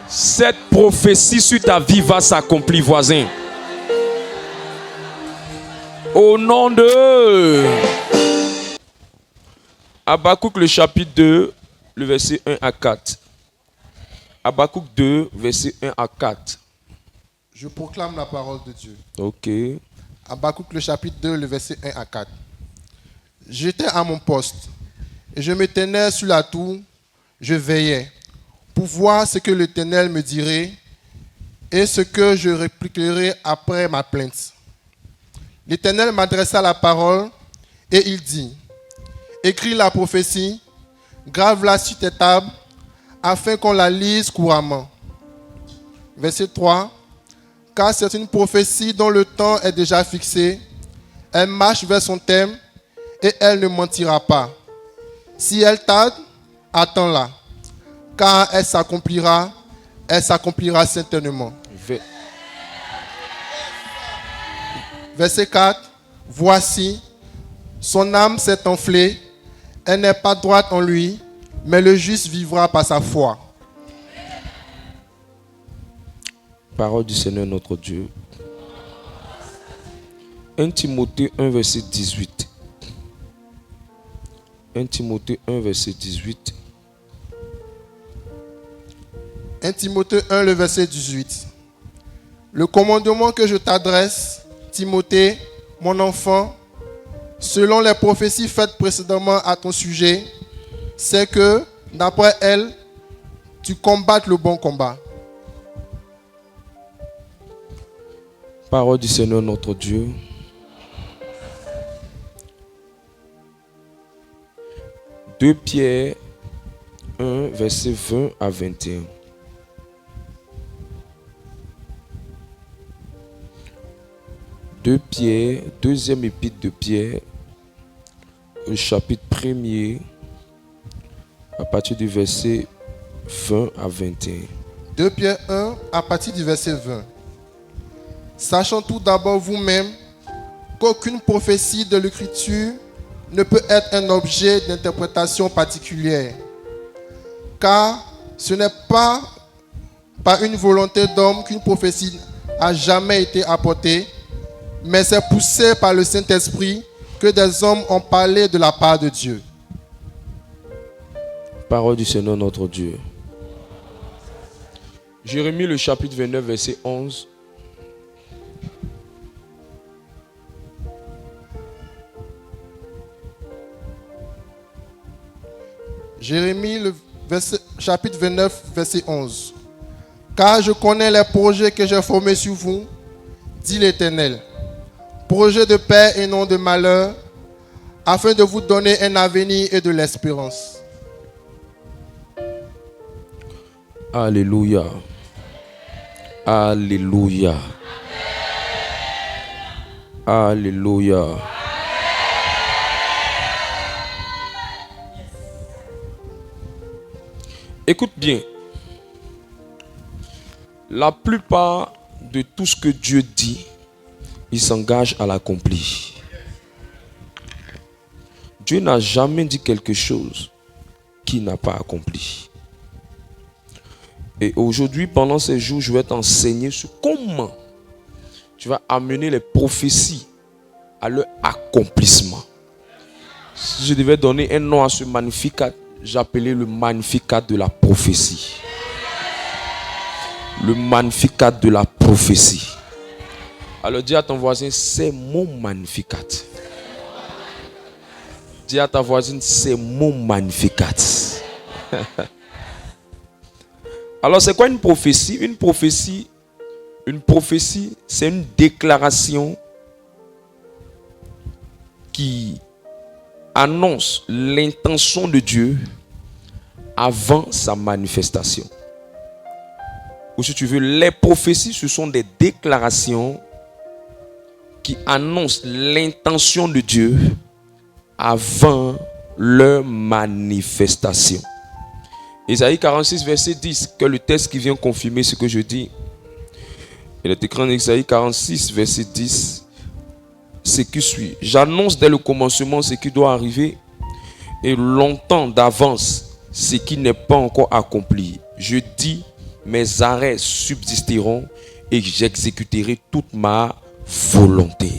Cette prophétie sur ta vie va s'accomplir, voisin. Au nom de Habakkuk, le chapitre 2, le verset 1 à 4. Habakkuk 2, verset 1 à 4. Je proclame la parole de Dieu. Ok. Habakkuk, le chapitre 2, le verset 1 à 4. J'étais à mon poste et je me tenais sur la tour, je veillais pour voir ce que l'Éternel me dirait et ce que je répliquerai après ma plainte. L'Éternel m'adressa la parole et il dit: écris la prophétie, grave-la sur tes tables, afin qu'on la lise couramment. Verset 3. Car c'est une prophétie dont le temps est déjà fixé. Elle marche vers son thème et elle ne mentira pas. Si elle tarde, attends-la, car elle s'accomplira certainement. Verset 4. Voici, son âme s'est enflée, elle n'est pas droite en lui, mais le juste vivra par sa foi. Parole du Seigneur notre Dieu. 1 Timothée 1, verset 18. 1 Timothée 1, verset 18. 1 Timothée 1, le verset 18. Le commandement que je t'adresse, Timothée, mon enfant, selon les prophéties faites précédemment à ton sujet, c'est que, d'après elles, tu combattes le bon combat. Parole du Seigneur notre Dieu. Deux Pierre 1, verset 20 à 21. Deux Pierre, deuxième épître de Pierre, au chapitre 1er, à partir du verset 20 à 21. 2 Pierre 1, à partir du verset 20. Sachant tout d'abord vous-même qu'aucune prophétie de l'Écriture ne peut être un objet d'interprétation particulière, car ce n'est pas par une volonté d'homme qu'une prophétie a jamais été apportée, mais c'est poussé par le Saint-Esprit que des hommes ont parlé de la part de Dieu. Parole du Seigneur notre Dieu. Jérémie le chapitre 29, verset 11. Jérémie, chapitre 29, verset 11. Car je connais les projets que j'ai formés sur vous, dit l'Éternel. Projets de paix et non de malheur, afin de vous donner un avenir et de l'espérance. Alléluia. Alléluia. Alléluia. Écoute bien. La plupart de tout ce que Dieu dit, il s'engage à l'accomplir. Dieu n'a jamais dit quelque chose qu'il n'a pas accompli. Et aujourd'hui, pendant ces jours, je vais t'enseigner sur comment tu vas amener les prophéties à leur accomplissement. Si je devais donner un nom à ce magnificat, j'appelais le magnificat de la prophétie. Le magnificat de la prophétie. Alors dis à ton voisin, c'est mon magnificat. Dis à ta voisine, c'est mon magnificat. Alors c'est quoi une prophétie? Une prophétie, c'est une déclaration qui annonce l'intention de Dieu avant sa manifestation. Ou si tu veux, les prophéties, ce sont des déclarations qui annoncent l'intention de Dieu avant leur manifestation. Ésaïe 46, verset 10, que le texte qui vient confirmer ce que je dis. Il est écrit en Ésaïe 46, verset 10, ce qui suit. J'annonce dès le commencement ce qui doit arriver et longtemps d'avance ce qui n'est pas encore accompli. Je dis, mes arrêts subsisteront et j'exécuterai toute ma volonté.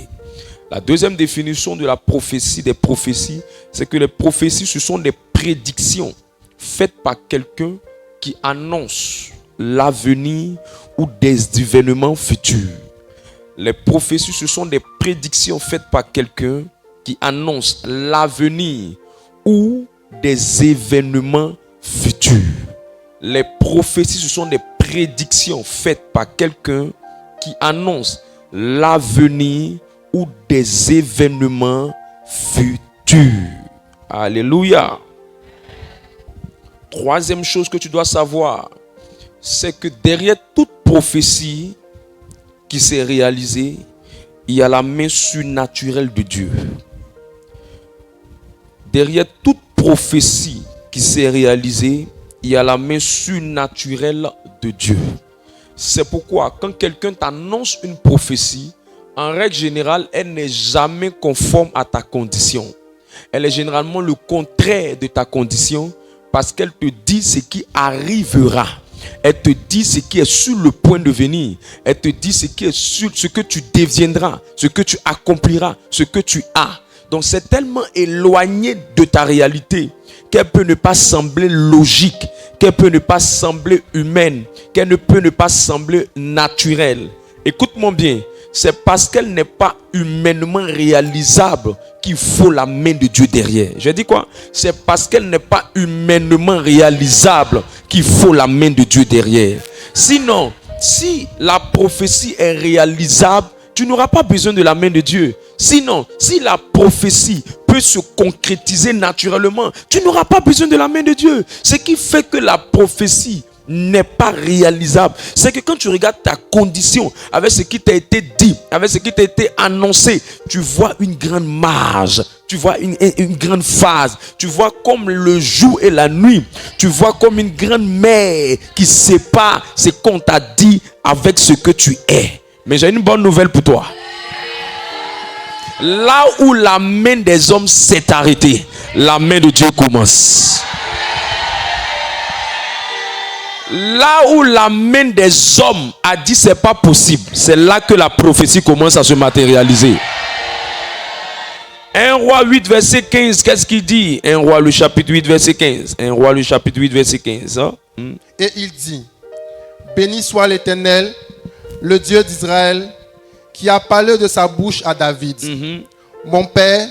La deuxième définition de la prophétie, des prophéties, c'est que les prophéties, ce sont des prédictions faites par quelqu'un qui annonce l'avenir ou des événements futurs. Les prophéties, ce sont des prédictions faites par quelqu'un qui annonce l'avenir ou des événements futurs. Les prophéties, ce sont des prédictions faites par quelqu'un qui annonce l'avenir ou des événements futurs. Alléluia. Troisième chose que tu dois savoir, c'est que derrière toute prophétie qui s'est réalisée, il y a la main surnaturelle de Dieu. Derrière toute prophétie qui s'est réalisée, il y a la main surnaturelle de Dieu. C'est pourquoi quand quelqu'un t'annonce une prophétie, en règle générale, elle n'est jamais conforme à ta condition. Elle est généralement le contraire de ta condition parce qu'elle te dit ce qui arrivera. Elle te dit ce qui est sur le point de venir. Elle te dit ce qui est sur ce que tu deviendras, ce que tu accompliras, ce que tu as. Donc c'est tellement éloigné de ta réalité qu'elle peut ne pas sembler logique, qu'elle peut ne pas sembler humaine, qu'elle ne peut ne pas sembler naturelle. Écoute-moi bien, c'est parce qu'elle n'est pas humainement réalisable qu'il faut la main de Dieu derrière. Je dis quoi? C'est parce qu'elle n'est pas humainement réalisable qu'il faut la main de Dieu derrière. Sinon, si la prophétie est réalisable, tu n'auras pas besoin de la main de Dieu. Sinon, si la prophétie peut se concrétiser naturellement, tu n'auras pas besoin de la main de Dieu. Ce qui fait que la prophétie n'est pas réalisable, c'est que quand tu regardes ta condition avec ce qui t'a été dit, avec ce qui t'a été annoncé, tu vois une grande marge, tu vois une grande phase, tu vois comme le jour et la nuit, tu vois comme une grande mer qui sépare ce qu'on t'a dit avec ce que tu es. Mais j'ai une bonne nouvelle pour toi. Là où la main des hommes s'est arrêtée, la main de Dieu commence. Là où la main des hommes a dit c'est pas possible, c'est là que la prophétie commence à se matérialiser. 1 Roi 8 verset 15, qu'est-ce qu'il dit? 1 Roi le chapitre 8 verset 15. 1 Roi le chapitre 8 verset 15. Hein? Et il dit, béni soit l'Éternel, le Dieu d'Israël, qui a parlé de sa bouche à David, mon père,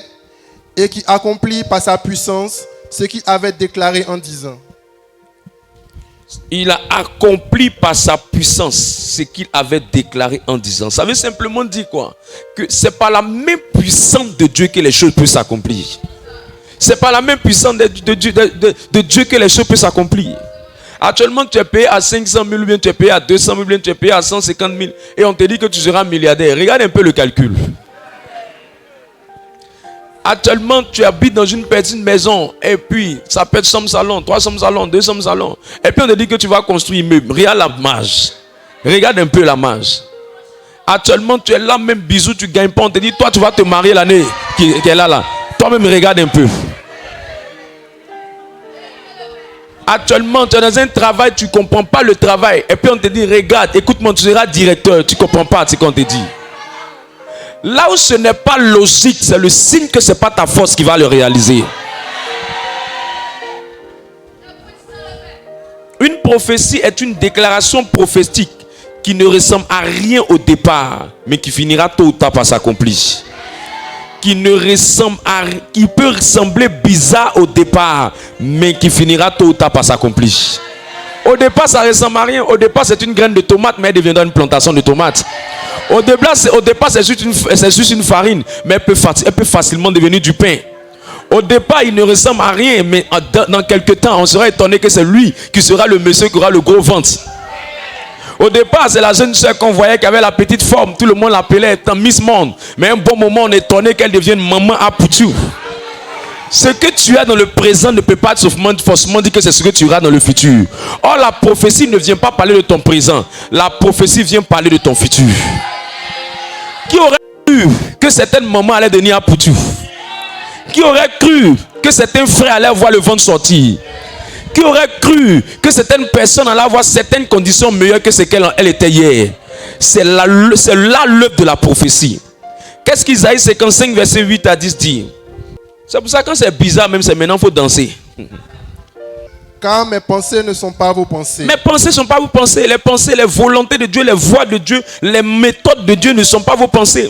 et qui accomplit par sa puissance ce qu'il avait déclaré en disant. Il a accompli par sa puissance ce qu'il avait déclaré en disant. Ça veut simplement dire quoi? Que c'est par la même puissance de Dieu que les choses peuvent s'accomplir. C'est par la même puissance de Dieu que les choses peuvent s'accomplir. Actuellement, tu es payé à 500 000, ou bien tu es payé à 200 000, ou bien tu es payé à 150 000. Et on te dit que tu seras milliardaire. Regarde un peu le calcul. Actuellement, tu habites dans une petite maison. Et puis, ça peut être 100 salons, 300 salons, 200 salons. Et puis, on te dit que tu vas construire un immeuble. Regarde la marge. Regarde un peu la marge. Actuellement, tu es là, même bisous, tu ne gagnes pas. On te dit, toi, tu vas te marier l'année qui est là. Toi-même, regarde un peu. Actuellement, tu es dans un travail, tu ne comprends pas le travail. Et puis on te dit, regarde, écoute-moi, tu seras directeur. Tu ne comprends pas ce qu'on te dit. Là où ce n'est pas logique, c'est le signe que ce n'est pas ta force qui va le réaliser. Une prophétie est une déclaration prophétique qui ne ressemble à rien au départ, mais qui finira tôt ou tard par s'accomplir. Qui peut ressembler bizarre au départ, mais qui finira tôt ou tard par s'accomplir. Au départ, ça ne ressemble à rien. Au départ, c'est une graine de tomate, mais elle deviendra une plantation de tomates. Au départ, c'est juste une farine, mais elle peut facilement devenir du pain. Au départ, il ne ressemble à rien, mais dans quelques temps, on sera étonné que c'est lui qui sera le monsieur qui aura le gros ventre. Au départ, c'est la jeune soeur qu'on voyait qui avait la petite forme. Tout le monde l'appelait étant Miss Monde. Mais un bon moment, on est étonné qu'elle devienne maman à Poutou. Ce que tu as dans le présent ne peut pas forcément dire que c'est ce que tu auras dans le futur. Or, la prophétie ne vient pas parler de ton présent. La prophétie vient parler de ton futur. Qui aurait cru que certaines mamans allaient devenir à Poutou? Qui aurait cru que certains frères allaient voir le ventre sortir? qui aurait cru que certaines personnes allaient avoir certaines conditions meilleures que ce qu'elle était hier? C'est là l'œuvre de la prophétie. Qu'est-ce qu'Isaïe 55, verset 8 à 10 dit? C'est pour ça que quand c'est bizarre, même c'est maintenant, il faut danser. Car mes pensées ne sont pas vos pensées. Mes pensées ne sont pas vos pensées. Les pensées, les volontés de Dieu, les voies de Dieu, les méthodes de Dieu ne sont pas vos pensées.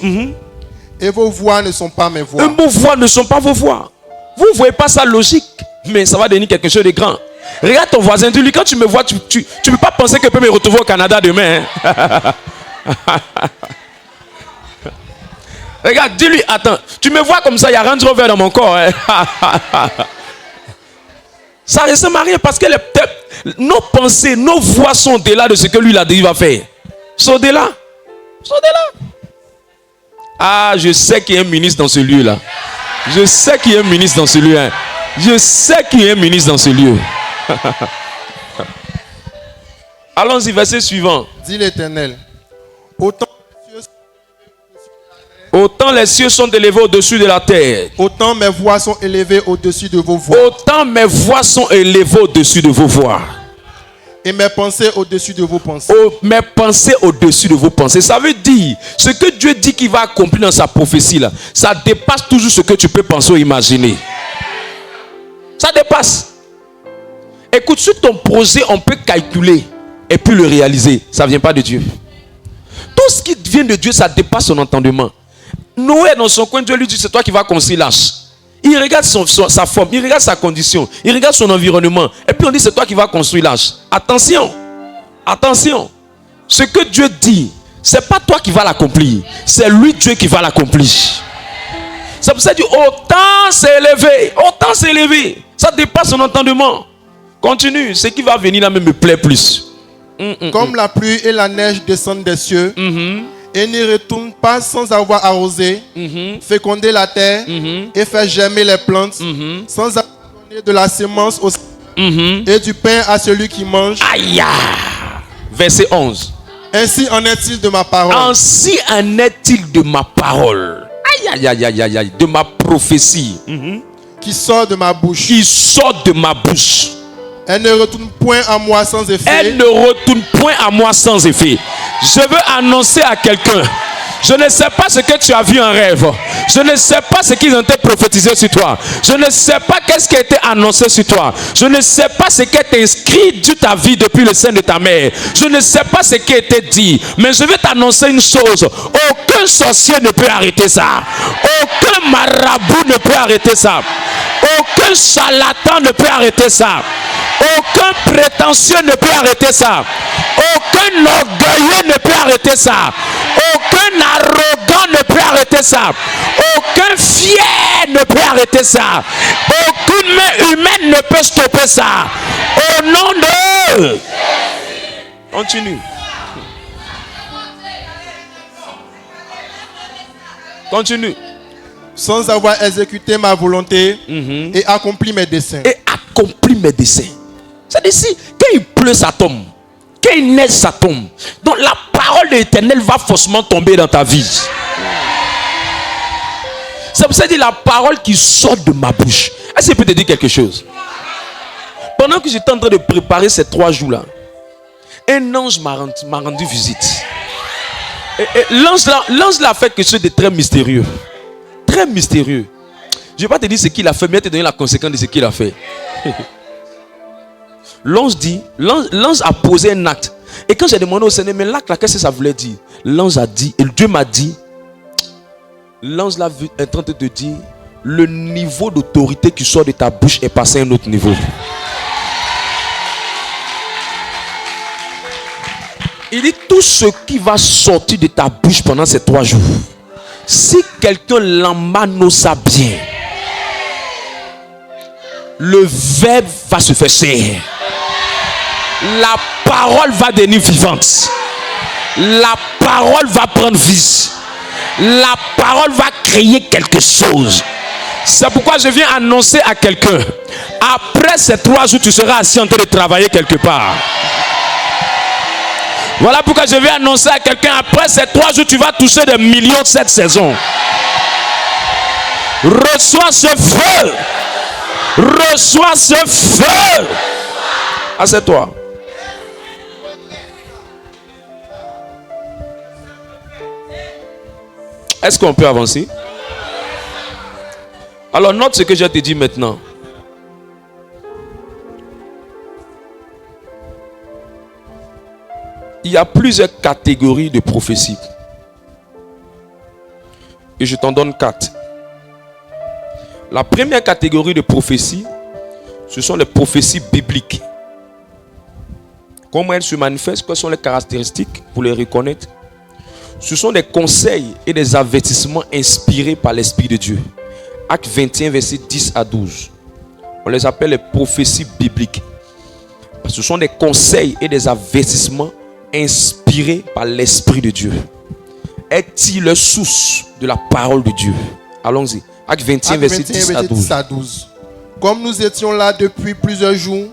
Et vos voix ne sont pas mes voix. Et vos voix ne sont pas vos voix. Vous ne voyez pas ça logique, mais ça va devenir quelque chose de grand. Regarde ton voisin, dis-lui, quand tu me vois, tu ne peux pas penser que je peux me retrouver au Canada demain. Hein? Regarde, dis-lui, attends, tu me vois comme ça, il y a Range Rover dans mon corps. Hein? Ça ne ressemble à rien parce que nos pensées, nos voix sont au-delà de ce que lui, il a dit, il va faire. Sont au-delà. Sont au-delà. Ah, je sais qu'il y a un ministre dans ce lieu-là. Je sais qu'il y a un ministre dans ce lieu. Hein. Je sais qu'il y a un ministre dans ce lieu. Allons-y, verset suivant. Dit l'Éternel. Autant les cieux sont élevés au-dessus de la terre. Autant mes voix sont élevées au-dessus de vos voix. Autant mes voix sont élevées au-dessus de vos voix. Et mes pensées au-dessus de vos pensées. Mes pensées au-dessus de vos pensées. Ça veut dire, ce que Dieu dit qu'il va accomplir dans sa prophétie, là, ça dépasse toujours ce que tu peux penser ou imaginer. Ça dépasse. Écoute, sur ton projet, on peut calculer et puis le réaliser. Ça ne vient pas de Dieu. Tout ce qui vient de Dieu, ça dépasse son entendement. Noé, dans son coin, Dieu lui dit, c'est toi qui vas construire l'arche. Il regarde sa forme, il regarde sa condition, il regarde son environnement. Et puis on dit, c'est toi qui vas construire l'arche. Attention, attention. Ce que Dieu dit, c'est pas toi qui vas l'accomplir. C'est lui, Dieu, qui va l'accomplir. C'est pour ça qu'il dit, autant s'élever, autant s'élever. Ça dépasse son entendement. Continue, ce qui va venir là même me plaît plus. Comme la pluie et la neige descendent des cieux, et n'y retournent pas sans avoir arrosé, fécondé la terre et fait germer les plantes, sans avoir donné de la semence au et du pain à celui qui mange. Aïe! Verset 11. Ainsi en est-il de ma parole. Ainsi en est-il de ma parole. Aïe, aïe, aïe, aïe, aïe, de ma prophétie. Qui sort de ma bouche. Qui sort de ma bouche. Elle ne retourne point à moi sans effet. Elle ne retourne point à moi sans effet. Je veux annoncer à quelqu'un. Je ne sais pas ce que tu as vu en rêve. Je ne sais pas ce qu'ils ont été prophétisé sur toi. Je ne sais pas qu'est-ce qui a été annoncé sur toi. Je ne sais pas ce qui est inscrit sur ta vie depuis le sein de ta mère. Je ne sais pas ce qui a été dit. Mais je vais t'annoncer une chose. Aucun sorcier ne peut arrêter ça. Aucun marabout ne peut arrêter ça. Aucun charlatan ne peut arrêter ça. Aucun prétentieux ne peut arrêter ça. Aucun orgueilleux ne peut arrêter ça. Aucun arrogant ne peut arrêter ça. Aucun fier ne peut arrêter ça. Aucune main humaine ne peut stopper ça. Au nom de... Continue. Continue. Sans avoir exécuté ma volonté et accompli mes desseins. Et accompli mes desseins. C'est-à-dire, quand il pleut, ça tombe. Quand il neige, ça tombe. Donc la parole de l'Éternel va forcément tomber dans ta vie. C'est pour ça que la parole qui sort de ma bouche. Est-ce que je peux te dire quelque chose? Pendant que j'étais en train de préparer ces 3 jours-là, un ange m'a rendu visite. Et l'ange là a fait quelque chose de très mystérieux. Très mystérieux. Je ne vais pas te dire ce qu'il a fait, mais je vais te donner la conséquence de ce qu'il a fait. L'ange a posé un acte. Et quand j'ai demandé au Seigneur, mais l'acte là, qu'est-ce que ça voulait dire? L'ange a dit, et Dieu m'a dit, l'ange là est en train de te dire, le niveau d'autorité qui sort de ta bouche est passé à un autre niveau. Il dit, tout ce qui va sortir de ta bouche pendant ces 3 jours, si quelqu'un l'emmanosa bien, le verbe va se faire serre. La parole va devenir vivante. La parole va prendre vie. La parole va créer quelque chose. C'est pourquoi je viens annoncer à quelqu'un. Après ces 3 jours, tu seras assis en train de travailler quelque part. Voilà pourquoi je viens annoncer à quelqu'un. Après ces 3 jours, tu vas toucher des millions cette saison. Reçois ce feu. Reçois ce feu. Assieds-toi. Est-ce qu'on peut avancer? Alors note ce que je te dis maintenant. Il y a plusieurs catégories de prophéties. Et je t'en donne 4. La première catégorie de prophéties, ce sont les prophéties bibliques. Comment elles se manifestent? Quelles sont les caractéristiques pour les reconnaître? Ce sont des conseils et des avertissements inspirés par l'Esprit de Dieu. Acte 21, versets 10 à 12. On les appelle les prophéties bibliques. Parce que ce sont des conseils et des avertissements inspirés par l'Esprit de Dieu. Est-il la source de la parole de Dieu? Allons-y. Acte 21, verset 10 à 12. Comme nous étions là depuis plusieurs jours,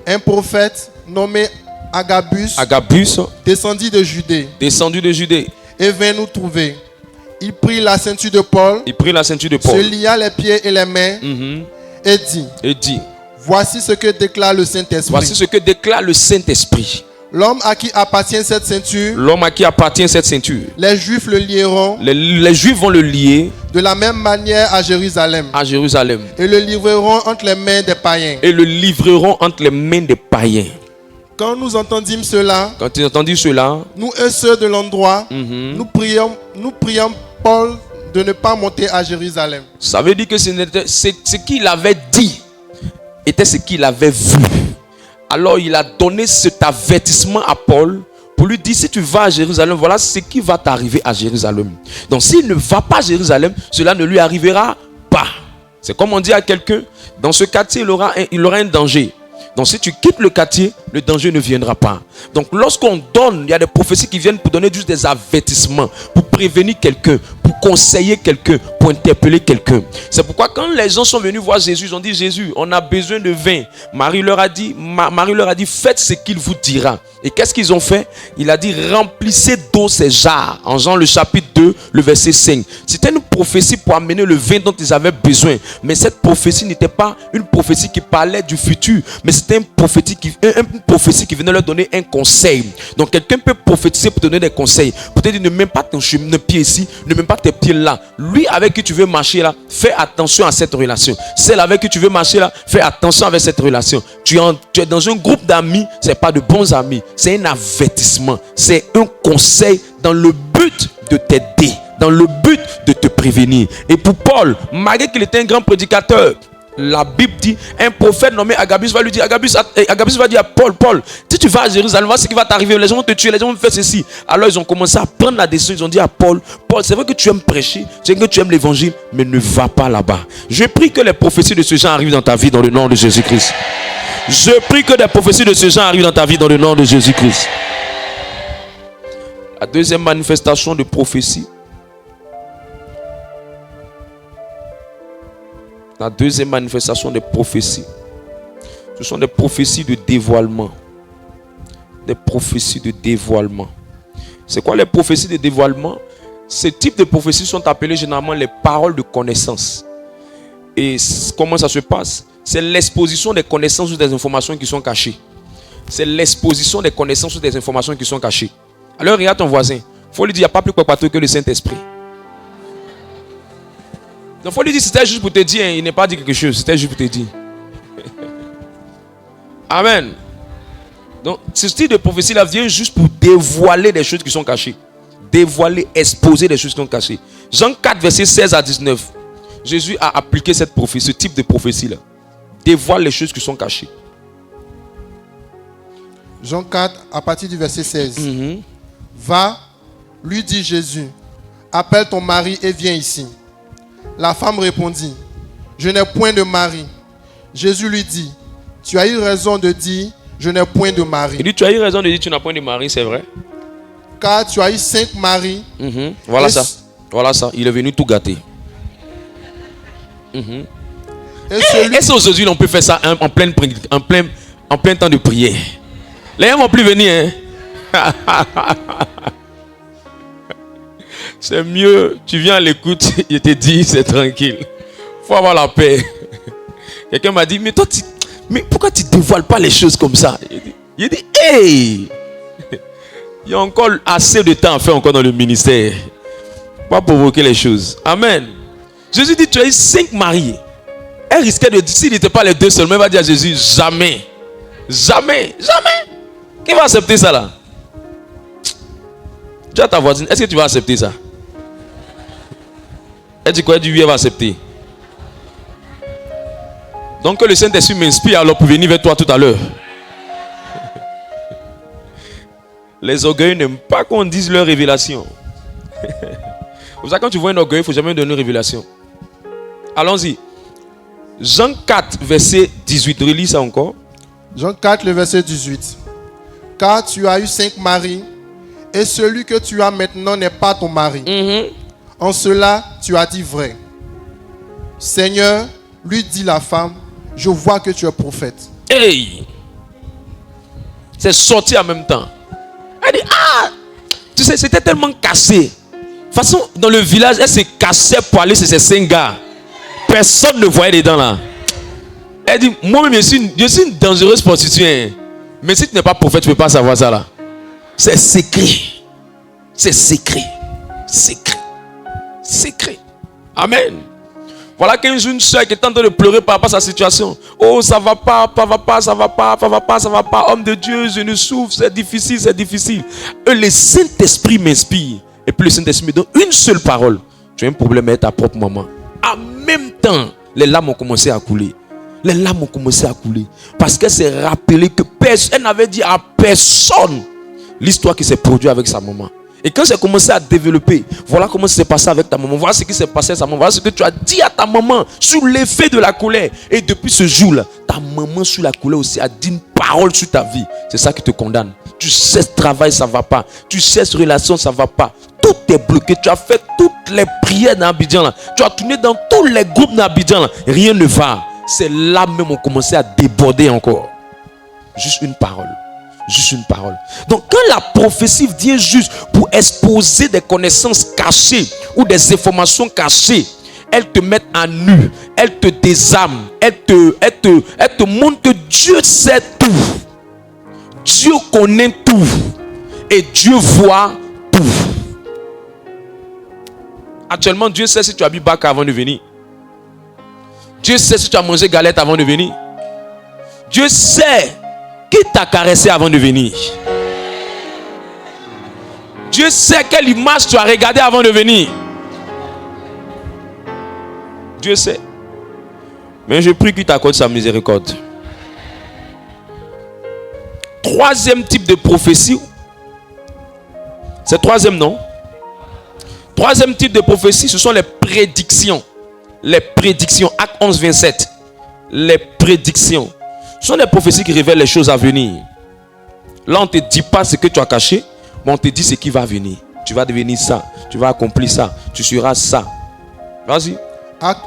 un prophète nommé Agabus descendit de Judée et vint nous trouver. Il prit la ceinture de Paul, se lia les pieds et les mains et dit, voici ce que déclare le Saint-Esprit. L'homme à qui appartient cette ceinture, les Juifs le lieront, les Juifs vont le lier de la même manière à Jérusalem, et le livreront entre les mains des païens. Quand nous entendîmes cela, nous et ceux de l'endroit, nous prions Paul de ne pas monter à Jérusalem. Ça veut dire que ce qu'il avait dit était ce qu'il avait vu. Alors il a donné cet avertissement à Paul pour lui dire, si tu vas à Jérusalem, voilà ce qui va t'arriver à Jérusalem. Donc s'il ne va pas à Jérusalem, cela ne lui arrivera pas. C'est comme on dit à quelqu'un, dans ce quartier, il aura un danger. Donc si tu quittes le quartier, le danger ne viendra pas. Donc lorsqu'on donne, il y a des prophéties qui viennent pour donner juste des avertissements, pour prévenir quelqu'un, pour conseiller quelqu'un, pour interpeller quelqu'un. C'est pourquoi quand les gens sont venus voir Jésus, ils ont dit, Jésus, on a besoin de vin. Marie leur a dit, faites ce qu'il vous dira. Et qu'est-ce qu'ils ont fait? Il a dit, remplissez d'eau ces jarres. En Jean le chapitre 2, le verset 5. C'était une prophétie pour amener le vin dont ils avaient besoin. Mais cette prophétie n'était pas une prophétie qui parlait du futur, mais c'était une prophétie qui venait leur donner un conseil. Donc quelqu'un peut prophétiser pour donner des conseils. Pour te dire, ne mets pas ton pied ici, ne mets pas tes pieds là. Lui avec qui tu veux marcher là, fais attention à cette relation. Celle avec qui tu veux marcher là, fais attention avec cette relation. Tu es dans un groupe d'amis, ce n'est pas de bons amis. C'est un avertissement, c'est un conseil dans le but de t'aider, dans le but de te prévenir. Et pour Paul, malgré qu'il était un grand prédicateur, la Bible dit, un prophète nommé Agabus va lui dire, Agabus va dire à Paul, si tu vas à Jérusalem, voilà ce qui va t'arriver, les gens vont te tuer, les gens vont faire ceci. Alors ils ont commencé à prendre la décision, ils ont dit à Paul, c'est vrai que tu aimes prêcher, c'est vrai que tu aimes l'évangile, mais ne va pas là-bas. Je prie que les prophéties de ce genre arrivent dans ta vie dans le nom de Jésus-Christ. Je prie que des prophéties de ce genre arrivent dans ta vie dans le nom de Jésus-Christ. La deuxième manifestation de prophétie. La deuxième manifestation des prophéties, ce sont des prophéties de dévoilement. Des prophéties de dévoilement. C'est quoi les prophéties de dévoilement? Ces types de prophéties sont appelées généralement les paroles de connaissance. Et comment ça se passe? C'est l'exposition des connaissances ou des informations qui sont cachées. C'est l'exposition des connaissances ou des informations qui sont cachées. Alors regarde ton voisin. Il faut lui dire, il n'y a pas plus préparateur que le Saint-Esprit. Il faut lui dire, c'était juste pour te dire, il n'est pas dit quelque chose, c'était juste pour te dire. Amen. Donc, ce style de prophétie-là vient juste pour dévoiler des choses qui sont cachées. Dévoiler, exposer des choses qui sont cachées. Jean 4, verset 16 à 19. Jésus a appliqué ce type de prophétie-là. Dévoile les choses qui sont cachées. Jean 4, à partir du verset 16. Va, lui dit Jésus, appelle ton mari et viens ici. La femme répondit, je n'ai point de mari. Jésus lui dit, tu as eu raison de dire, je n'ai point de mari. Il dit, tu as eu raison de dire, tu n'as point de mari, c'est vrai. Car tu as eu 5 maris. Voilà ça. Voilà ça. Il est venu tout gâter. Et si aujourd'hui on peut faire ça en plein temps de prière? Les gens ne vont plus venir. Hein? C'est mieux, tu viens à l'écoute, il te dit, c'est tranquille. Il faut avoir la paix. Quelqu'un m'a dit, mais toi, mais pourquoi tu ne dévoiles pas les choses comme ça? Il dit, hey, il y a encore assez de temps à faire encore dans le ministère. Pas provoquer les choses. Amen. Jésus dit, tu as eu 5 maris. Elle risquait de dire, s'il n'était pas les 2 seulement, elle va dire à Jésus, jamais. Jamais. Jamais. Qui va accepter ça là? Tu as ta voisine, est-ce que tu vas accepter ça? Elle dit quoi? Elle dit oui, elle va accepter. Donc que le Saint-Esprit m'inspire alors pour venir vers toi tout à l'heure. Les orgueils n'aiment pas qu'on dise leur révélation. Pour ça, quand tu vois un orgueil, il ne faut jamais donner une révélation. Allons-y. Jean 4, verset 18. Relis ça encore. Jean 4, le verset 18. Car tu as eu 5 maris, et celui que tu as maintenant n'est pas ton mari. En cela, tu as dit vrai. Seigneur, lui dit la femme, je vois que tu es prophète. Hey! C'est sorti en même temps. Elle dit, ah! Tu sais, c'était tellement cassé. De toute façon, dans le village, elle se cassait pour aller chez ces 5 gars. Personne ne voyait dedans là. Elle dit, moi-même, je suis une dangereuse prostituée. Mais si tu n'es pas prophète, tu ne peux pas savoir ça là. C'est secret. C'est secret. Secret. Secret. Amen. Voilà qu'un jeune soeur qui est en train de pleurer par rapport à sa situation. Oh, ça va pas, ça va pas, ça va pas, ça va pas, ça va pas. Homme de Dieu, je ne souffre, c'est difficile, c'est difficile. Le Saint-Esprit m'inspire. Et puis le Saint-Esprit me donne une seule parole. Tu as un problème avec ta propre maman. En même temps, les larmes ont commencé à couler. Les larmes ont commencé à couler. Parce qu'elle s'est rappelée que personne n'avait dit à personne l'histoire qui s'est produite avec sa maman. Et quand c'est commencé à développer, voilà comment ça s'est passé avec ta maman. Voilà ce qui s'est passé avec sa maman. Voilà ce que tu as dit à ta maman sous l'effet de la colère. Et depuis ce jour-là, ta maman sous la colère aussi a dit une parole sur ta vie. C'est ça qui te condamne. Tu sais ce travail, ça ne va pas. Tu sais ce relation, ça ne va pas. Tout est bloqué. Tu as fait toutes les prières dans Abidjan là. Tu as tourné dans tous les groupes d'Abidjan là. Rien ne va. C'est là même on commençait à déborder encore. Juste une parole. Juste une parole. Donc quand la prophétie vient juste pour exposer des connaissances cachées ou des informations cachées, elle te met à nu, elle te désarme, elle te montre que Dieu sait tout. Dieu connaît tout. Et Dieu voit tout. Actuellement, Dieu sait si tu as bu bac avant de venir. Dieu sait si tu as mangé galette avant de venir. Dieu sait qui t'a caressé avant de venir. Dieu sait quelle image tu as regardé avant de venir. Dieu sait. Mais je prie qu'il t'accorde sa miséricorde. Troisième type de prophétie. C'est troisième, non? Troisième type de prophétie, ce sont les prédictions. Les prédictions. Acte 11, 27. Les prédictions. Ce sont des prophéties qui révèlent les choses à venir. Là, on ne te dit pas ce que tu as caché, mais on te dit ce qui va venir. Tu vas devenir ça. Tu vas accomplir ça. Tu seras ça. Vas-y. Acte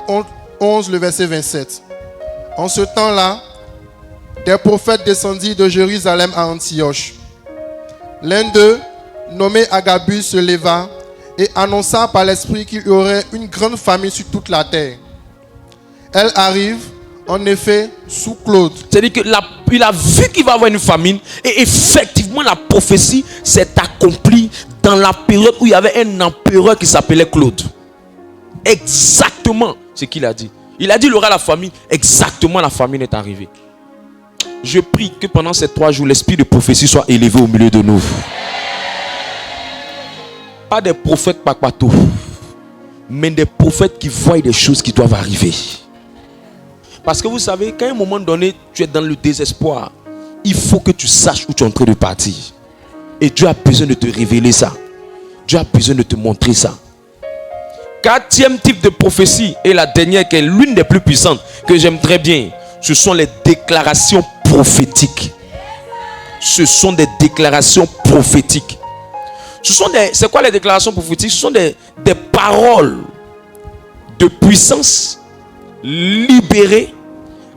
11, le verset 27. En ce temps-là, des prophètes descendirent de Jérusalem à Antioche. L'un d'eux, nommé Agabus, se leva et annonça par l'Esprit qu'il y aurait une grande famine sur toute la terre. Elle arrive, en effet, sous Claude. C'est-à-dire qu'il a vu qu'il va y avoir une famine et effectivement la prophétie s'est accomplie dans la période où il y avait un empereur qui s'appelait Claude. Exactement ce qu'il a dit. Il a dit il y aura la famine. Exactement, la famine est arrivée. Je prie que pendant ces 3 jours, l'esprit de prophétie soit élevé au milieu de nous. Pas des prophètes papato, mais des prophètes qui voient des choses qui doivent arriver. Parce que vous savez, qu'à un moment donné, tu es dans le désespoir, il faut que tu saches où tu es en train de partir. Et Dieu a besoin de te révéler ça. Dieu a besoin de te montrer ça. 4e type de prophétie, et la dernière qui est l'une des plus puissantes, que j'aime très bien, ce sont les déclarations prophétiques. Ce sont des déclarations prophétiques. C'est quoi les déclarations prophétiques? Ce sont des paroles de puissance libérées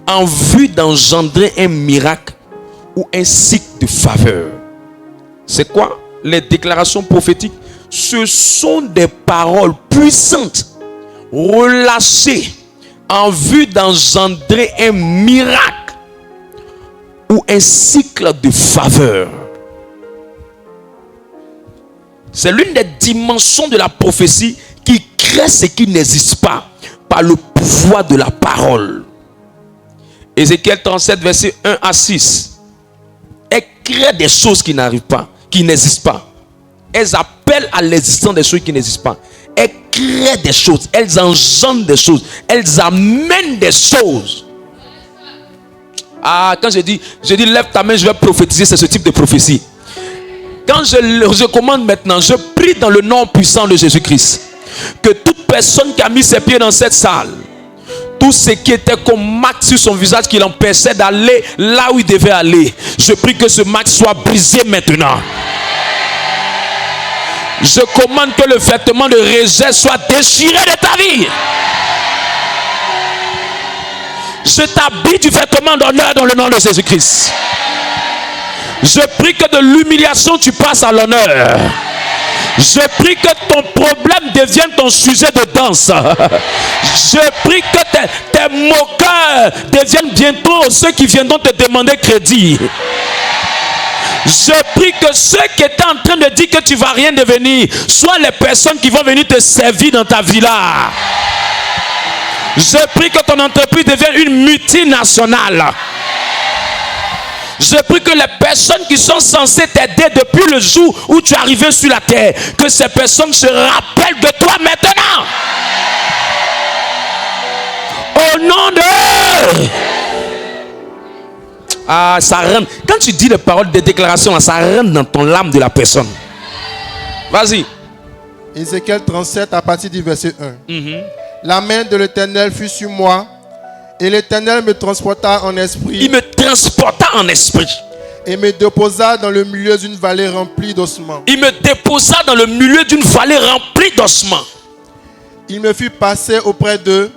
en vue d'engendrer un miracle ou un cycle de faveur. C'est quoi les déclarations prophétiques? Ce sont des paroles puissantes relâchées en vue d'engendrer un miracle ou un cycle de faveur. C'est l'une des dimensions de la prophétie qui crée ce qui n'existe pas par le pouvoir de la parole. Ézéchiel 37, verset 1 à 6. Elle crée des choses qui n'arrivent pas, qui n'existent pas. Elles appellent à l'existence des choses qui n'existent pas. Elles créent des choses, elles engendrent des choses, elles amènent des choses. Ah, quand je dis lève ta main, je vais prophétiser, c'est ce type de prophétie. Quand je commande maintenant, je prie dans le nom puissant de Jésus-Christ, que toute personne qui a mis ses pieds dans cette salle, tout ce qui était comme marque sur son visage qui l'empêchait d'aller là où il devait aller, je prie que ce marque soit brisé maintenant. Je commande que le vêtement de rejet soit déchiré de ta vie. Je t'habille du vêtement d'honneur dans le nom de Jésus-Christ. Je prie que de l'humiliation tu passes à l'honneur. Je prie que ton problème devienne ton sujet de danse. Je prie que tes moqueurs deviennent bientôt ceux qui viendront te demander crédit. Je prie que ceux qui étaient en train de dire que tu ne vas rien devenir soient les personnes qui vont venir te servir dans ta villa. Je prie que ton entreprise devienne une multinationale. Je prie que les personnes qui sont censées t'aider depuis le jour où tu es arrivé sur la terre, que ces personnes se rappellent de toi maintenant. Au nom de... Ah, ça rentre. Quand tu dis les paroles de déclaration, ça rentre dans ton âme de la personne. Vas-y. Ézéchiel 37 à partir du verset 1. La main de l'Éternel fut sur moi, et l'Éternel me transporta en esprit. Il me transporta en esprit. Et me déposa dans le milieu d'une vallée remplie d'ossements. Il me déposa dans le milieu d'une vallée remplie d'ossements. Il me fit passer auprès d'eux,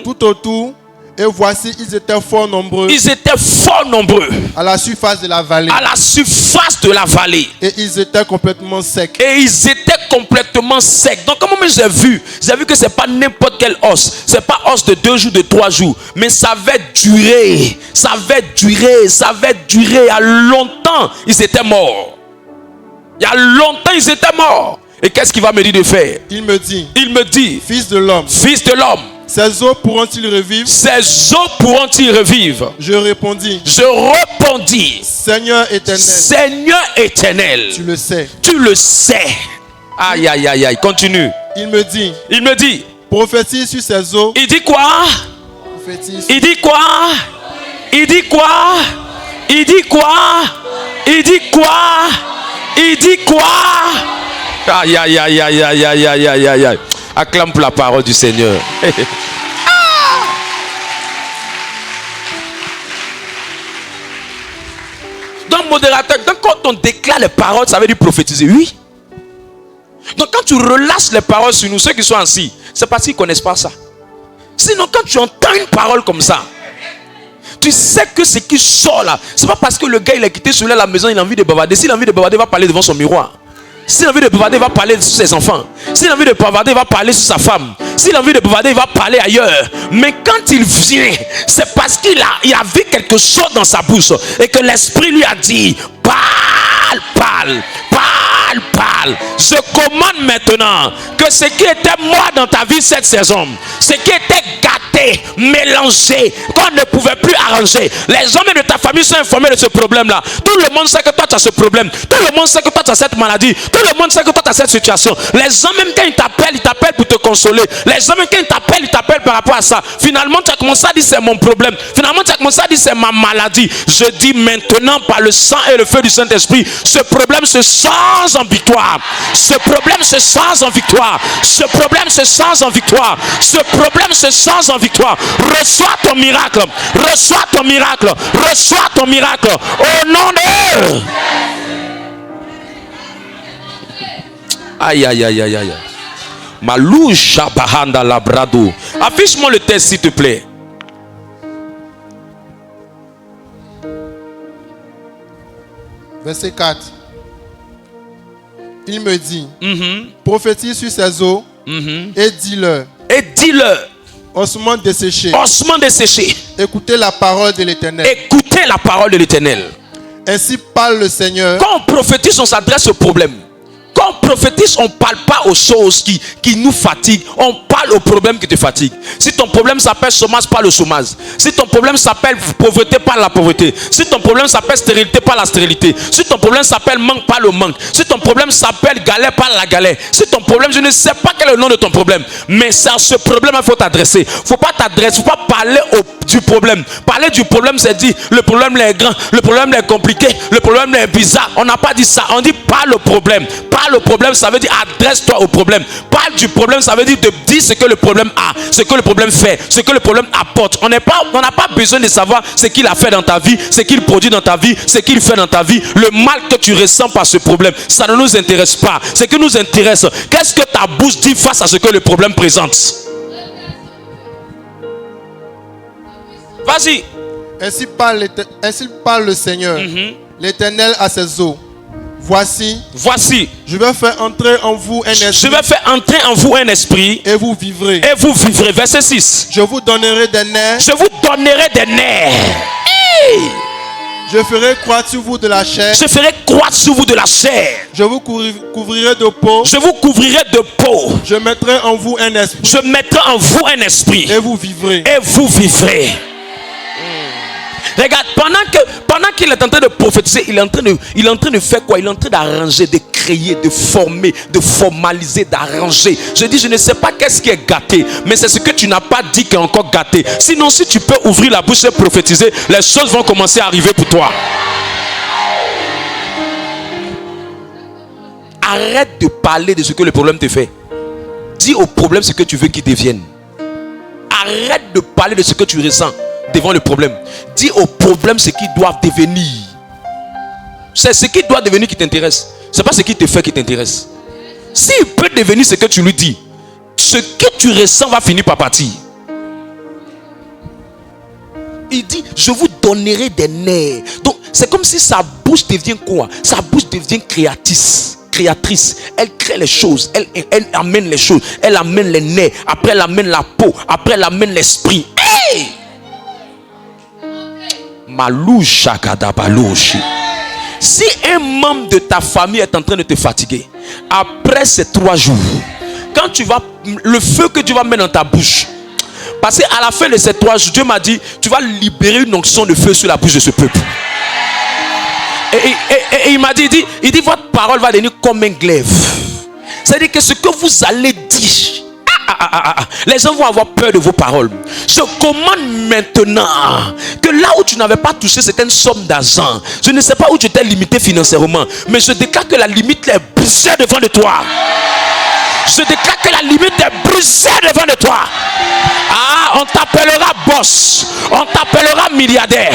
tout autour, et voici, ils étaient fort nombreux. Ils étaient fort nombreux. À la surface de la vallée. À la surface de la vallée. Et ils étaient complètement secs. Et ils étaient complètement secs. Donc, comment j'ai vu que c'est pas n'importe quel os. C'est pas os de 2 jours, de 3 jours. Mais ça avait duré. Ça avait duré. Ça avait duré. Il y a longtemps, ils étaient morts. Il y a longtemps, ils étaient morts. Et qu'est-ce qu'il va me dire de faire? Il me dit, fils de l'homme. Ces eaux pourront-ils revivre? Ces eaux pourront-ils revivre? Je répondis. Seigneur éternel. Tu le sais. Aïe, aïe, aïe, aïe. Continue. Il me dit. Prophétise sur ces eaux. Il dit quoi? Il dit quoi? Il dit quoi? Il dit quoi? Il dit quoi? Il dit quoi? Aïe, aïe, aïe, aïe, aïe, aïe, aïe, aïe, aïe. Acclame pour la parole du Seigneur. Donc, modérateur, quand on déclare les paroles, ça veut dire prophétiser. Oui. Donc, quand tu relâches les paroles sur nous, ceux qui sont assis, c'est parce qu'ils ne connaissent pas ça. Sinon, quand tu entends une parole comme ça, tu sais que ce qui sort là, c'est pas parce que le gars il a quitté celui-là la maison, il a envie de bavarder. S'il a envie de bavarder, il va parler devant son miroir. S'il a envie de bavarder, il va parler sur ses enfants. S'il a envie de bavarder, il va parler sur sa femme. S'il a envie de bavarder, il va parler ailleurs. Mais quand il vient, c'est parce qu'il a vu quelque chose dans sa bouche et que l'esprit lui a dit, parle, parle, parle, parle. Je commande maintenant que ce qui était mort dans ta vie cette saison, ce qui était gâté, mélangé, qu'on ne pouvait plus arranger, les hommes de ta famille sont informés de ce problème-là. Tout le monde sait que toi tu as ce problème. Tout le monde sait que toi tu as cette maladie. Tout le monde sait que toi tu as cette situation. Les hommes même quand ils t'appellent pour te consoler. Les hommes même quand ils t'appellent par rapport à ça. Finalement tu as commencé à dire c'est mon problème. Finalement tu as commencé à dire c'est ma maladie. Je dis maintenant par le sang et le feu du Saint-Esprit, ce problème se change en victoire. Ce problème se change en victoire. Ce problème se change en victoire. Ce problème se change en victoire. Reçois ton miracle. Reçois ton miracle. Reçois ton miracle. Au nom de... Aïe, aïe, aïe, aïe, aïe. Maloucha bahanda labrado. Affiche-moi le texte s'il te plaît. Verset 4. Il me dit, prophétise sur ces eaux et dis-leur. Et dis-leur. Ossements desséchés. Ossements desséchés. Écoutez la parole de l'Éternel. Écoutez la parole de l'Éternel. Ainsi parle le Seigneur. Quand on prophétise, on s'adresse au problème. Quand on prophétise, on ne parle pas aux choses qui nous fatiguent. On parle aux problèmes qui te fatiguent. Si ton problème s'appelle chômage, parle au chômage. Si ton problème s'appelle pauvreté, parle la pauvreté. Si ton problème s'appelle stérilité, parle la stérilité. Si ton problème s'appelle manque, parle au manque. Si ton problème s'appelle galère, parle la galère. Si ton problème, je ne sais pas quel est le nom de ton problème, mais c'est à ce problème qu'il faut t'adresser. Faut pas parler du problème. Parler du problème, c'est dire le problème est grand, le problème est compliqué, le problème est bizarre. On n'a pas dit ça. On dit parle au problème. Parle au problème, ça veut dire adresse-toi au problème. Parle du problème, ça veut dire de dire ce que le problème a, ce que le problème fait, ce que le problème apporte. On n'a pas besoin de savoir ce qu'il a fait dans ta vie, ce qu'il produit dans ta vie, ce qu'il fait dans ta vie, le mal que tu ressens par ce problème. Ça ne nous intéresse pas. Ce qui nous intéresse, qu'est-ce que ta bouche dit face à ce que le problème présente? Vas-y. Ainsi parle le Seigneur. L'Éternel à ses eaux. Voici, je vais faire entrer en vous un esprit. Et vous vivrez. Verset 6. Je vous donnerai des nerfs. Hey! Je ferai croître sur vous de la chair. Je vous couvrirai de peau. Je mettrai en vous un esprit. Et vous vivrez. Regarde, pendant qu'il est en train de prophétiser, il est en train de faire quoi? Il est en train d'arranger, de créer, de former, de formaliser, d'arranger. Je dis, je ne sais pas qu'est-ce qui est gâté, mais c'est ce que tu n'as pas dit qui est encore gâté. Sinon, si tu peux ouvrir la bouche et prophétiser, les choses vont commencer à arriver pour toi. Arrête de parler de ce que le problème te fait. Dis au problème ce que tu veux qu'il devienne. Arrête de parler de ce que tu ressens devant le problème. Dis au problème ce qu'il doit devenir. C'est ce qu'il doit devenir qui t'intéresse. C'est pas ce qu'il te fait qui t'intéresse. S'il peut devenir ce que tu lui dis, ce que tu ressens va finir par partir. Il dit, je vous donnerai des nerfs. Donc, c'est comme si sa bouche devient quoi? Sa bouche devient créatrice. Elle crée les choses. Elle amène les choses. Elle amène les nerfs. Après, elle amène la peau. Après, elle amène l'esprit. Hey! Si un membre de ta famille est en train de te fatiguer, après ces 3 jours, quand le feu que tu vas mettre dans ta bouche, parce qu'à la fin de ces 3 jours, Dieu m'a dit, tu vas libérer une onction de feu sur la bouche de ce peuple. Et il m'a dit, il dit, votre parole va devenir comme un glaive. C'est-à-dire que ce que vous allez dire, les gens vont avoir peur de vos paroles. Je commande maintenant que là où tu n'avais pas touché certaines sommes d'argent, je ne sais pas où tu étais limité financièrement, mais je déclare que la limite est brisée devant de toi. Je déclare que la limite est brisée devant de toi. On t'appellera boss, on t'appellera milliardaire,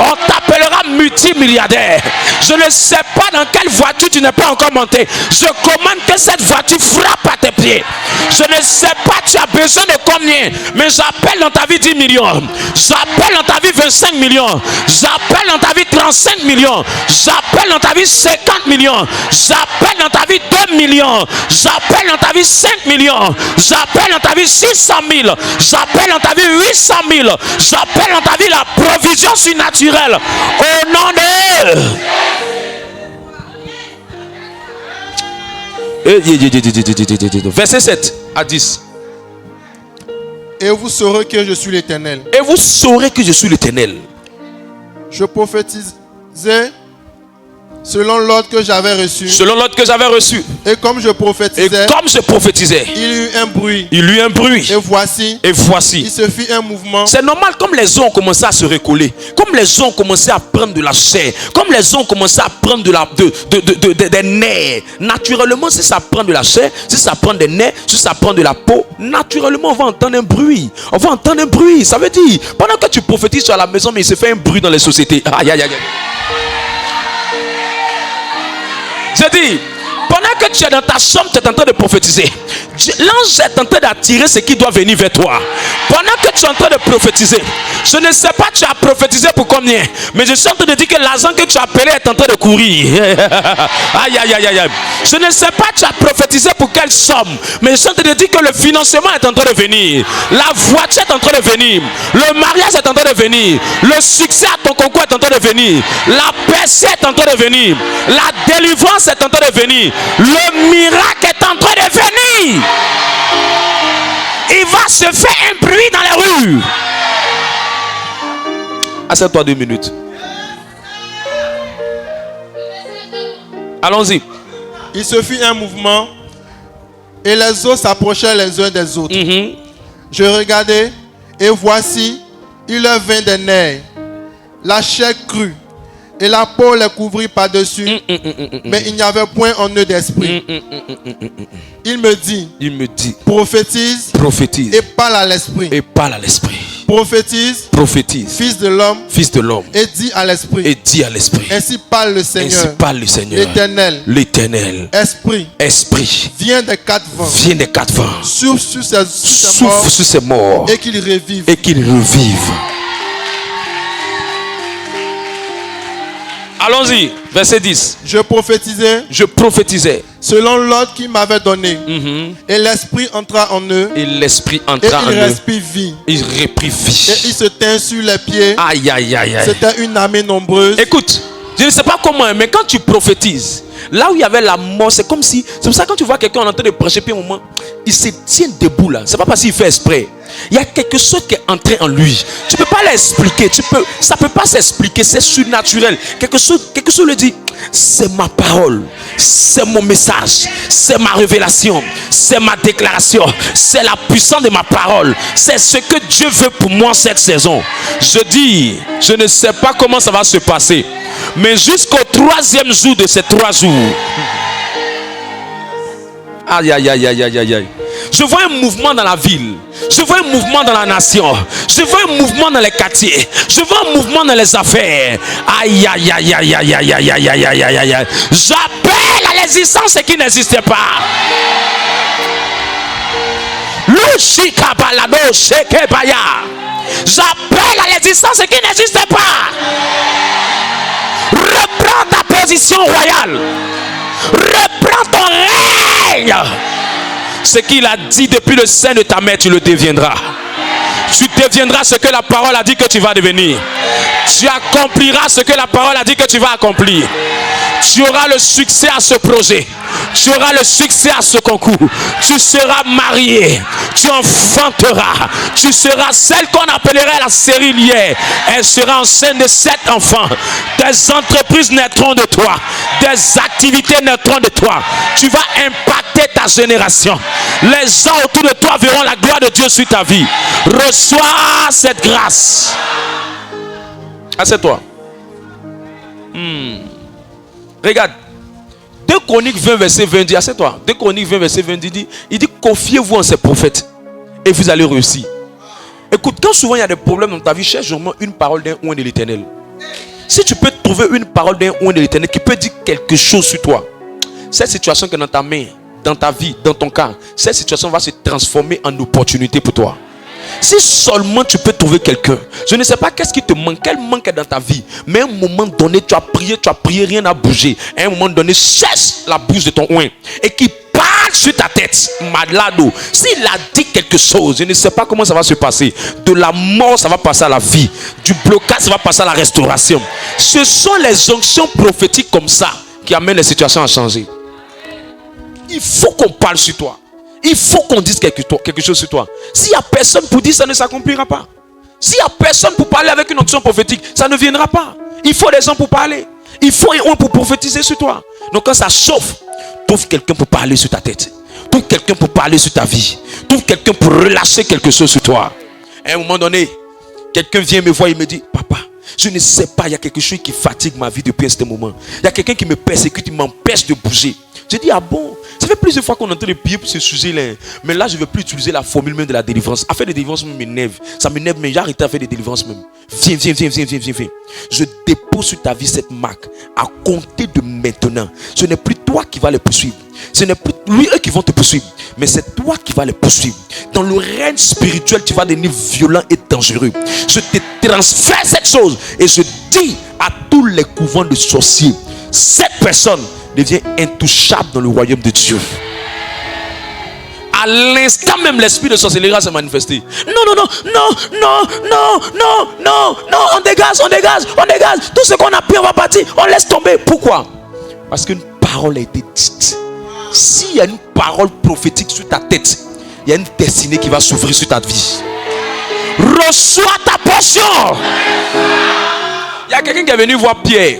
on t'appellera multimilliardaire. Je ne sais pas dans quelle voiture tu n'es pas encore monté. Je commande que cette voiture frappe à tes pieds. Je ne sais pas tu as besoin de combien, mais j'appelle dans ta vie 10 millions. J'appelle dans ta vie 25 millions. J'appelle dans ta vie 35 millions. J'appelle dans ta vie 50 millions. J'appelle dans ta vie 2 millions. J'appelle dans ta vie 5 millions. J'appelle dans ta vie 600 000. J'appelle dans ta vie 800 000. J'appelle dans ta vie la provision surnaturelle. Au nom de... Verset 7 à 10. Et vous saurez que je suis l'Éternel. Et vous saurez que je suis l'Éternel. Je prophétisais selon l'ordre que j'avais reçu. Et comme je prophétisais, il y eut un bruit. Et voici, il se fit un mouvement. C'est normal, comme les os ont commencé à se recoller, comme les os ont commencé à prendre de la chair, comme les os ont commencé à prendre des nerfs. Naturellement, si ça prend de la chair, si ça prend des nerfs, si ça prend de la peau, naturellement, on va entendre un bruit. Ça veut dire, pendant que tu prophétises sur la maison, mais il se fait un bruit dans les sociétés. Aïe, aïe, aïe. Je dis, pendant que tu es dans ta chambre, tu es en train de prophétiser. L'ange est en train d'attirer ce qui doit venir vers toi. Pendant que tu es en train de prophétiser, je ne sais pas, tu as prophétisé pour combien? Mais je suis en train de dire que l'argent que tu as appelé est en train de courir. Aïe, aïe, aïe, aïe. Je ne sais pas, tu as prophétisé pour quelle somme. Mais je suis en train de dire que le financement est en train de venir. La voiture est en train de venir. Le mariage est en train de venir. Le succès à ton concours est en train de venir. La percée est en train de venir. La délivrance est en train de venir. Le miracle est en train de venir. Il va se faire un bruit dans les rues. Assieds-toi 2 minutes. Allons-y. Il se fit un mouvement et les eaux s'approchaient les uns des autres. Je regardais et voici, il leur vint des nerfs, la chair crue et la peau les couvrit par-dessus, mais il n'y avait point en eux d'esprit. Il me dit, prophétise et parle à l'esprit. Prophétise, fils de l'homme, et dis à l'esprit. Ainsi parle le Seigneur, l'Éternel. Esprit, viens des 4 vents, souffle sur ces morts, et qu'ils revivent. Allons-y, verset 10. Je prophétisais selon l'ordre qu'il m'avait donné. Et l'esprit entra en eux. Et il reprit vie. Et il se tint sur les pieds. Aïe, aïe, aïe, aïe. C'était une armée nombreuse. Écoute, je ne sais pas comment, mais quand tu prophétises, là où il y avait la mort, c'est comme si... C'est pour ça que quand tu vois quelqu'un en train de prêcher, puis un moment, il se tient debout là. C'est pas parce qu'il fait exprès. Il y a quelque chose qui est entré en lui. Tu ne peux pas l'expliquer. Ça ne peut pas s'expliquer. C'est surnaturel. Quelque chose le dit. C'est ma parole. C'est mon message. C'est ma révélation. C'est ma déclaration. C'est la puissance de ma parole. C'est ce que Dieu veut pour moi cette saison. Je dis, je ne sais pas comment ça va se passer. Mais jusqu'au 3e jour de ces 3 jours. Aïe, aïe, aïe, aïe, aïe, aïe. Je vois un mouvement dans la ville. Je vois un mouvement dans la nation. Je vois un mouvement dans les quartiers. Je vois un mouvement dans les affaires. Aïe, aïe, aïe, aïe, aïe, aïe, aïe, aïe, aïe, aïe, aïe, aïe. J'appelle à l'existence ce qui n'existait pas. J'appelle à l'existence ce qui n'existait pas. Reprends ta position royale. Reprends ton règne. Ce qu'il a dit depuis le sein de ta mère, tu le deviendras. Tu deviendras ce que la parole a dit que tu vas devenir. Tu accompliras ce que la parole a dit que tu vas accomplir. Tu auras le succès à ce projet. Tu auras le succès à ce concours. Tu seras marié. Tu enfanteras. Tu seras celle qu'on appellerait la cérélière. Elle sera enceinte de 7 enfants. Des entreprises naîtront de toi. Des activités naîtront de toi. Tu vas impacter ta génération. Les gens autour de toi verront la gloire de Dieu sur ta vie. Reçois cette grâce. Assieds-toi. Regarde. 2 Chroniques 20 verset 20 dit, assieds-toi. 2 Chroniques 20 verset 20 dit, il dit confiez-vous en ces prophètes et vous allez réussir. Écoute, quand souvent il y a des problèmes dans ta vie, cherche vraiment une parole d'un oint de l'Éternel. Si tu peux trouver une parole d'un oint de l'Éternel qui peut dire quelque chose sur toi, cette situation qui est dans ta main, dans ta vie, dans ton cas, cette situation va se transformer en opportunité pour toi. Si seulement tu peux trouver quelqu'un, je ne sais pas qu'est-ce qui te manque, quel manque est dans ta vie, mais à un moment donné, tu as prié, rien n'a bougé. À un moment donné, cherche la bouche de ton oint et qui parle sur ta tête, malado. S'il a dit quelque chose, je ne sais pas comment ça va se passer. De la mort, ça va passer à la vie. Du blocage, ça va passer à la restauration. Ce sont les onctions prophétiques comme ça qui amènent les situations à changer. Il faut qu'on parle sur toi. Il faut qu'on dise quelque chose sur toi. S'il n'y a personne pour dire, ça ne s'accomplira pas. S'il n'y a personne pour parler avec une onction prophétique, ça ne viendra pas. Il faut des gens pour parler. Il faut un pour prophétiser sur toi. Donc quand ça chauffe, trouve quelqu'un pour parler sur ta tête. Trouve quelqu'un pour parler sur ta vie. Trouve quelqu'un pour relâcher quelque chose sur toi. À un moment donné, quelqu'un vient me voir et me dit, papa, je ne sais pas, il y a quelque chose qui fatigue ma vie depuis ce moment. Il y a quelqu'un qui me persécute, qui m'empêche de bouger. Je dis, ah bon? Ça fait plusieurs fois qu'on est en train de prier pour ce sujet-là. Mais là, je ne vais plus utiliser la formule même de la délivrance. À faire des délivrances m'énerve. Ça m'énerve, mais j'ai arrêté à faire des délivrances même. Viens. Je dépose sur ta vie cette marque. À compter de maintenant. Ce n'est plus toi qui vas les poursuivre. Ce n'est plus oui, eux qui vont te poursuivre, mais c'est toi qui vas les poursuivre. Dans le règne spirituel, tu vas devenir violent et dangereux. Je te transfère cette chose et je dis à tous les couvents de sorciers, cette personne devient intouchable dans le royaume de Dieu. À l'instant même, l'esprit de sorcellerie s'est manifesté. Non, on dégage. Tout ce qu'on a pris, on va partir. On laisse tomber. Pourquoi? Parce qu'une parole a été dite. S'il y a une parole prophétique sur ta tête, il y a une destinée qui va s'ouvrir sur ta vie. Reçois ta portion. Il y a quelqu'un qui est venu voir Pierre.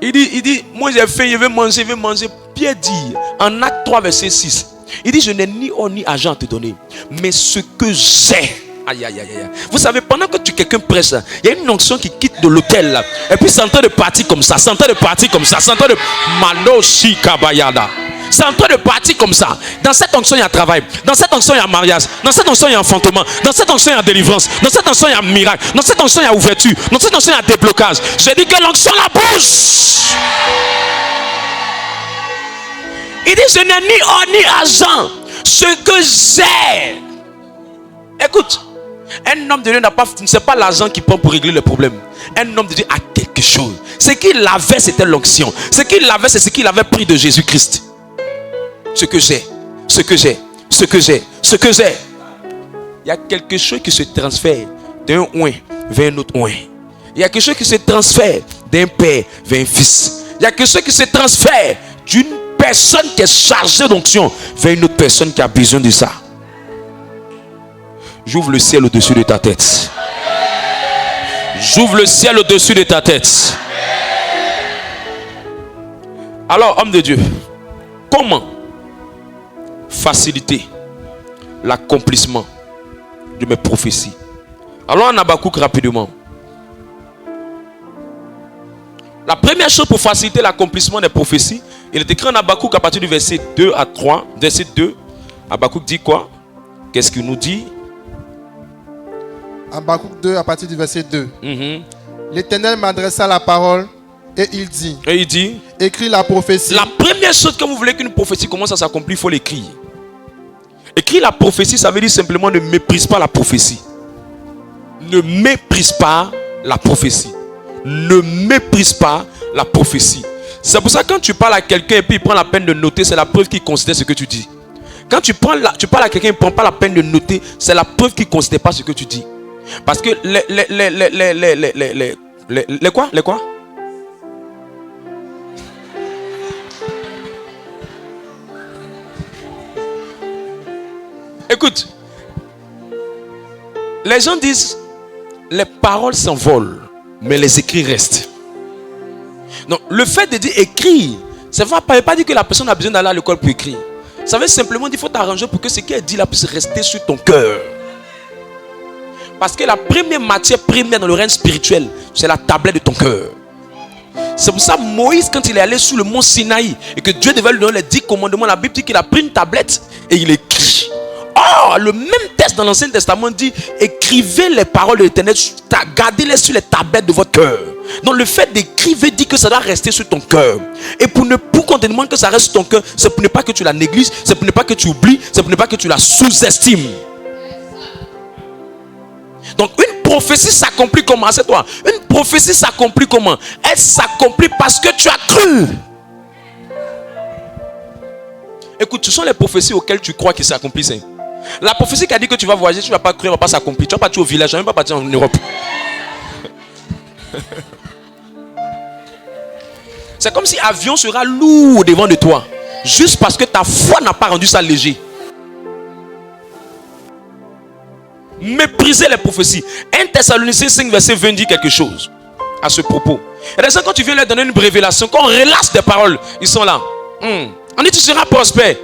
Il dit, moi j'ai faim, je vais manger. Pierre dit, en acte 3, verset 6, il dit, je n'ai ni or ni argent à te donner, mais ce que j'ai. Aïe. Vous savez, pendant que quelqu'un prêche, il y a une onction qui quitte de l'hôtel là, et puis c'est en train de partir comme ça, c'est en train de Manoshi Kabayada. C'est en train de partir comme ça. Dans cette onction, il y a travail. Dans cette onction, il y a mariage. Dans cette onction, il y a enfantement. Dans cette onction, il y a délivrance. Dans cette onction, il y a miracle. Dans cette onction, il y a ouverture. Dans cette onction, il y a déblocage. Je dis que l'onction la bouge. Il dit, je n'ai ni or ni argent. Ce que j'ai. Écoute, un homme de Dieu n'a pas, c'est pas l'argent qui prend pour régler le problème. Un homme de Dieu a quelque chose. Ce qu'il avait, c'était l'onction. Ce qu'il avait, c'est ce qu'il avait pris de Jésus-Christ. Ce que j'ai. Il y a quelque chose qui se transfère d'un oin vers un autre oin. Il y a quelque chose qui se transfère d'un père vers un fils. Il y a quelque chose qui se transfère d'une personne qui est chargée d'onction vers une autre personne qui a besoin de ça. J'ouvre le ciel au-dessus de ta tête. J'ouvre le ciel au-dessus de ta tête. Alors, homme de Dieu, comment faciliter l'accomplissement de mes prophéties? Allons en Habakkuk rapidement. La première chose pour faciliter l'accomplissement des prophéties, il est écrit en Habakkuk à partir du verset 2 à 3. Verset 2, Habakkuk dit quoi? Qu'est-ce qu'il nous dit? Habakkuk 2 à partir du verset 2. L'Éternel m'adressa la parole et il dit, écris la prophétie. La première chose que vous voulez qu'une prophétie commence à s'accomplir, il faut l'écrire. Écrire la prophétie, ça veut dire simplement ne méprise pas la prophétie. Ne méprise pas la prophétie. Ne méprise pas la prophétie. C'est pour ça que quand tu parles à quelqu'un et puis il prend la peine de noter, c'est la preuve qu'il considère ce que tu dis. Quand tu parles à quelqu'un et il ne prend pas la peine de noter, c'est la preuve qu'il ne considère pas ce que tu dis. Parce que les quoi? Écoute, les gens disent les paroles s'envolent, mais les écrits restent. Donc, le fait de dire écrire, ça ne veut pas dire que la personne a besoin d'aller à l'école pour écrire. Ça veut simplement dire qu'il faut t'arranger pour que ce qui est dit là puisse rester sur ton cœur. Parce que la première matière première dans le règne spirituel, c'est la tablette de ton cœur. C'est pour ça Moïse, quand il est allé sur le mont Sinaï et que Dieu devait lui donner les 10 commandements, la Bible dit qu'il a pris une tablette et il écrit. Oh, le même texte dans l'Ancien Testament dit, écrivez les paroles de l'Éternel, gardez-les sur les tablettes de votre cœur. Donc le fait d'écrire dit que ça doit rester sur ton cœur. Et pour qu'on te demande que ça reste sur ton cœur, c'est pour ne pas que tu la négliges, c'est pour ne pas que tu oublies, c'est pour ne pas que tu la sous-estimes. Donc une prophétie s'accomplit comment? C'est toi. Une prophétie s'accomplit comment? Elle s'accomplit parce que tu as cru. Écoute, ce sont les prophéties auxquelles tu crois qu'ils s'accomplissent. La prophétie qui a dit que tu vas voyager, tu ne vas pas croire, ne va pas s'accomplir. Tu vas partir au village, tu ne vas même pas partir en Europe. C'est comme si l'avion sera lourd devant de toi. Juste parce que ta foi n'a pas rendu ça léger. Mépriser les prophéties. 1 Thessaloniciens 5 verset 20 dit quelque chose à ce propos. Et les gens, quand tu viens leur donner une révélation, quand on relâche des paroles, ils sont là. On dit tu seras prospère.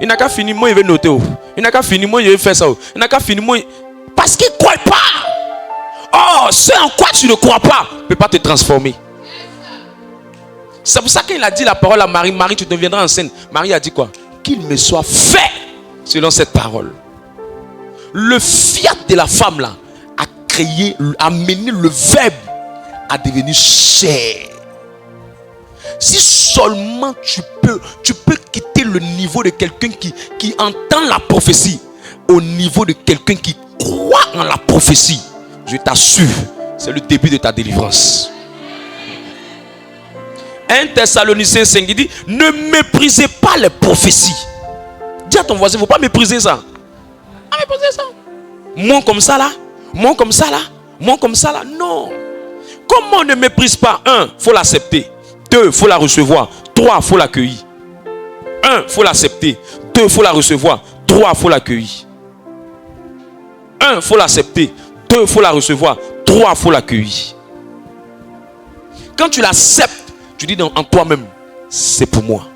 Il n'a qu'à finir, moi il veut noter. Il n'a qu'à finir, moi il veut faire ça. Il n'a qu'à finir, moi. Parce qu'il ne croit pas. Oh, ce en quoi tu ne crois pas ne peut pas te transformer. C'est pour ça qu'il a dit la parole à Marie. Marie, tu deviendras enceinte. Marie a dit quoi? Qu'il me soit fait selon cette parole. Le fiat de la femme là a créé, a amené le verbe à devenir chair. Si seulement tu peux quitter le niveau de quelqu'un qui entend la prophétie au niveau de quelqu'un qui croit en la prophétie, je t'assure, c'est le début de ta délivrance. 1 Thessaloniciens 5, il dit, ne méprisez pas les prophéties. Dis à ton voisin, il ne faut pas mépriser ça. Pas mépriser ça. Moi comme ça là, moi comme ça là, moi comme ça là. Non. Comment on ne méprise pas? 1, il faut l'accepter. 2, il faut la recevoir. 3, il faut l'accueillir. 1, il faut l'accepter. 2, il faut la recevoir. 3, il faut l'accueillir. 1, il faut l'accepter. 2, il faut la recevoir. 3, il faut l'accueillir. Quand tu l'acceptes, tu dis en toi-même, c'est pour moi.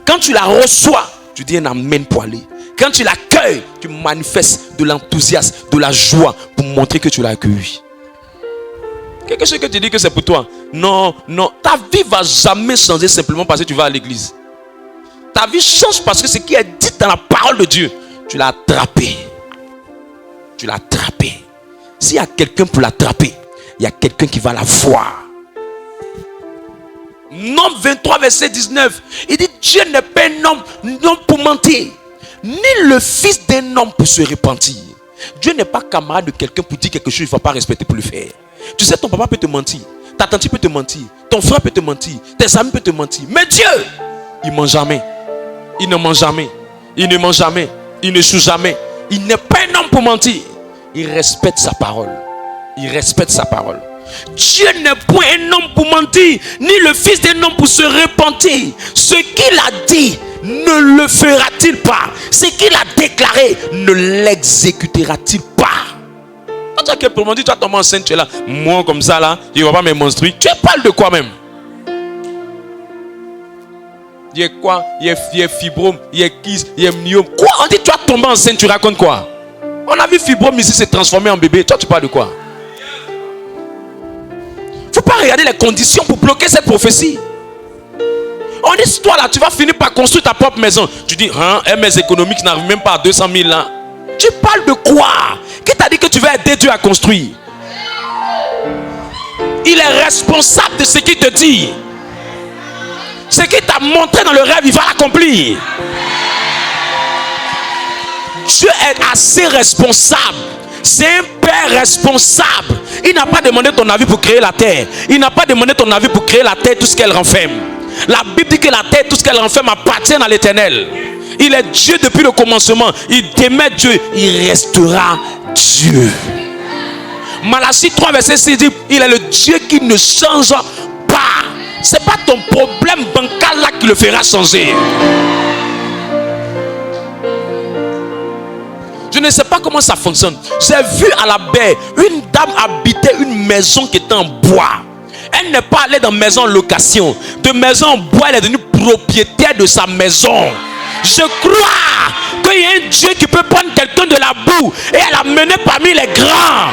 Quand tu la reçois, tu dis un amen pour aller. Quand tu l'accueilles, tu manifestes de l'enthousiasme, de la joie pour montrer que tu l'as accueilli. Quelque chose que tu dis que c'est pour toi. Non, non. Ta vie ne va jamais changer simplement parce que tu vas à l'église. Ta vie change parce que ce qui est dit dans la parole de Dieu, tu l'as attrapé. Tu l'as attrapé. S'il y a quelqu'un pour l'attraper, il y a quelqu'un qui va la voir. Nombre 23, verset 19. Il dit, Dieu n'est pas un homme pour mentir, ni le fils d'un homme pour se repentir. Dieu n'est pas camarade de quelqu'un pour dire quelque chose, il ne va pas respecter pour le faire. Tu sais, ton papa peut te mentir, ta tante peut te mentir, ton frère peut te mentir, tes amis peuvent te mentir. Mais Dieu, il ne ment jamais. Il ne ment jamais. Il ne ment jamais. Il ne choue jamais. Il n'est pas un homme pour mentir. Il respecte sa parole. Il respecte sa parole. Dieu n'est point un homme pour mentir, ni le fils d'un homme pour se repentir. Ce qu'il a dit, ne le fera-t-il pas? Ce qu'il a déclaré, ne l'exécutera-t-il pas? Quand tu as quelqu'un pour dire, tu as tombé enceinte, tu es là, moi comme ça là, il ne va pas me menstruer. Tu parles de quoi même? Il y a quoi? Il y a fibrome, il y a kyste, il y a myome. Quoi? On dit tu as tombé enceinte, tu racontes quoi? On a vu fibrome ici s'est transformé en bébé. Toi tu parles de quoi? Il ne faut pas regarder les conditions pour bloquer cette prophétie. On dit toi là, tu vas finir par construire ta propre maison. Tu dis, hein, mes économiques n'arrivent même pas à 200 000 là. Tu parles de quoi? Qui t'a dit que tu vas aider Dieu à construire? Il est responsable de ce qu'il te dit. Ce qu'il t'a montré dans le rêve, il va l'accomplir. Dieu est assez responsable. C'est un père responsable. Il n'a pas demandé ton avis pour créer la terre. Il n'a pas demandé ton avis pour créer la terre, tout ce qu'elle renferme. La Bible dit que la terre, tout ce qu'elle renferme appartient à l'Éternel. Il est Dieu depuis le commencement. Il demeure Dieu. Il restera Dieu. Malachie 3 verset 6 dit, il est le Dieu qui ne change pas. Ce n'est pas ton problème bancal là qui le fera changer. Je ne sais pas comment ça fonctionne. J'ai vu à la baie, une dame habitait une maison qui était en bois. Elle n'est pas allée dans maison en location. De maison en bois, elle est devenue propriétaire de sa maison. Je crois qu'il y a un Dieu qui peut prendre quelqu'un de la boue et la mener parmi les grands.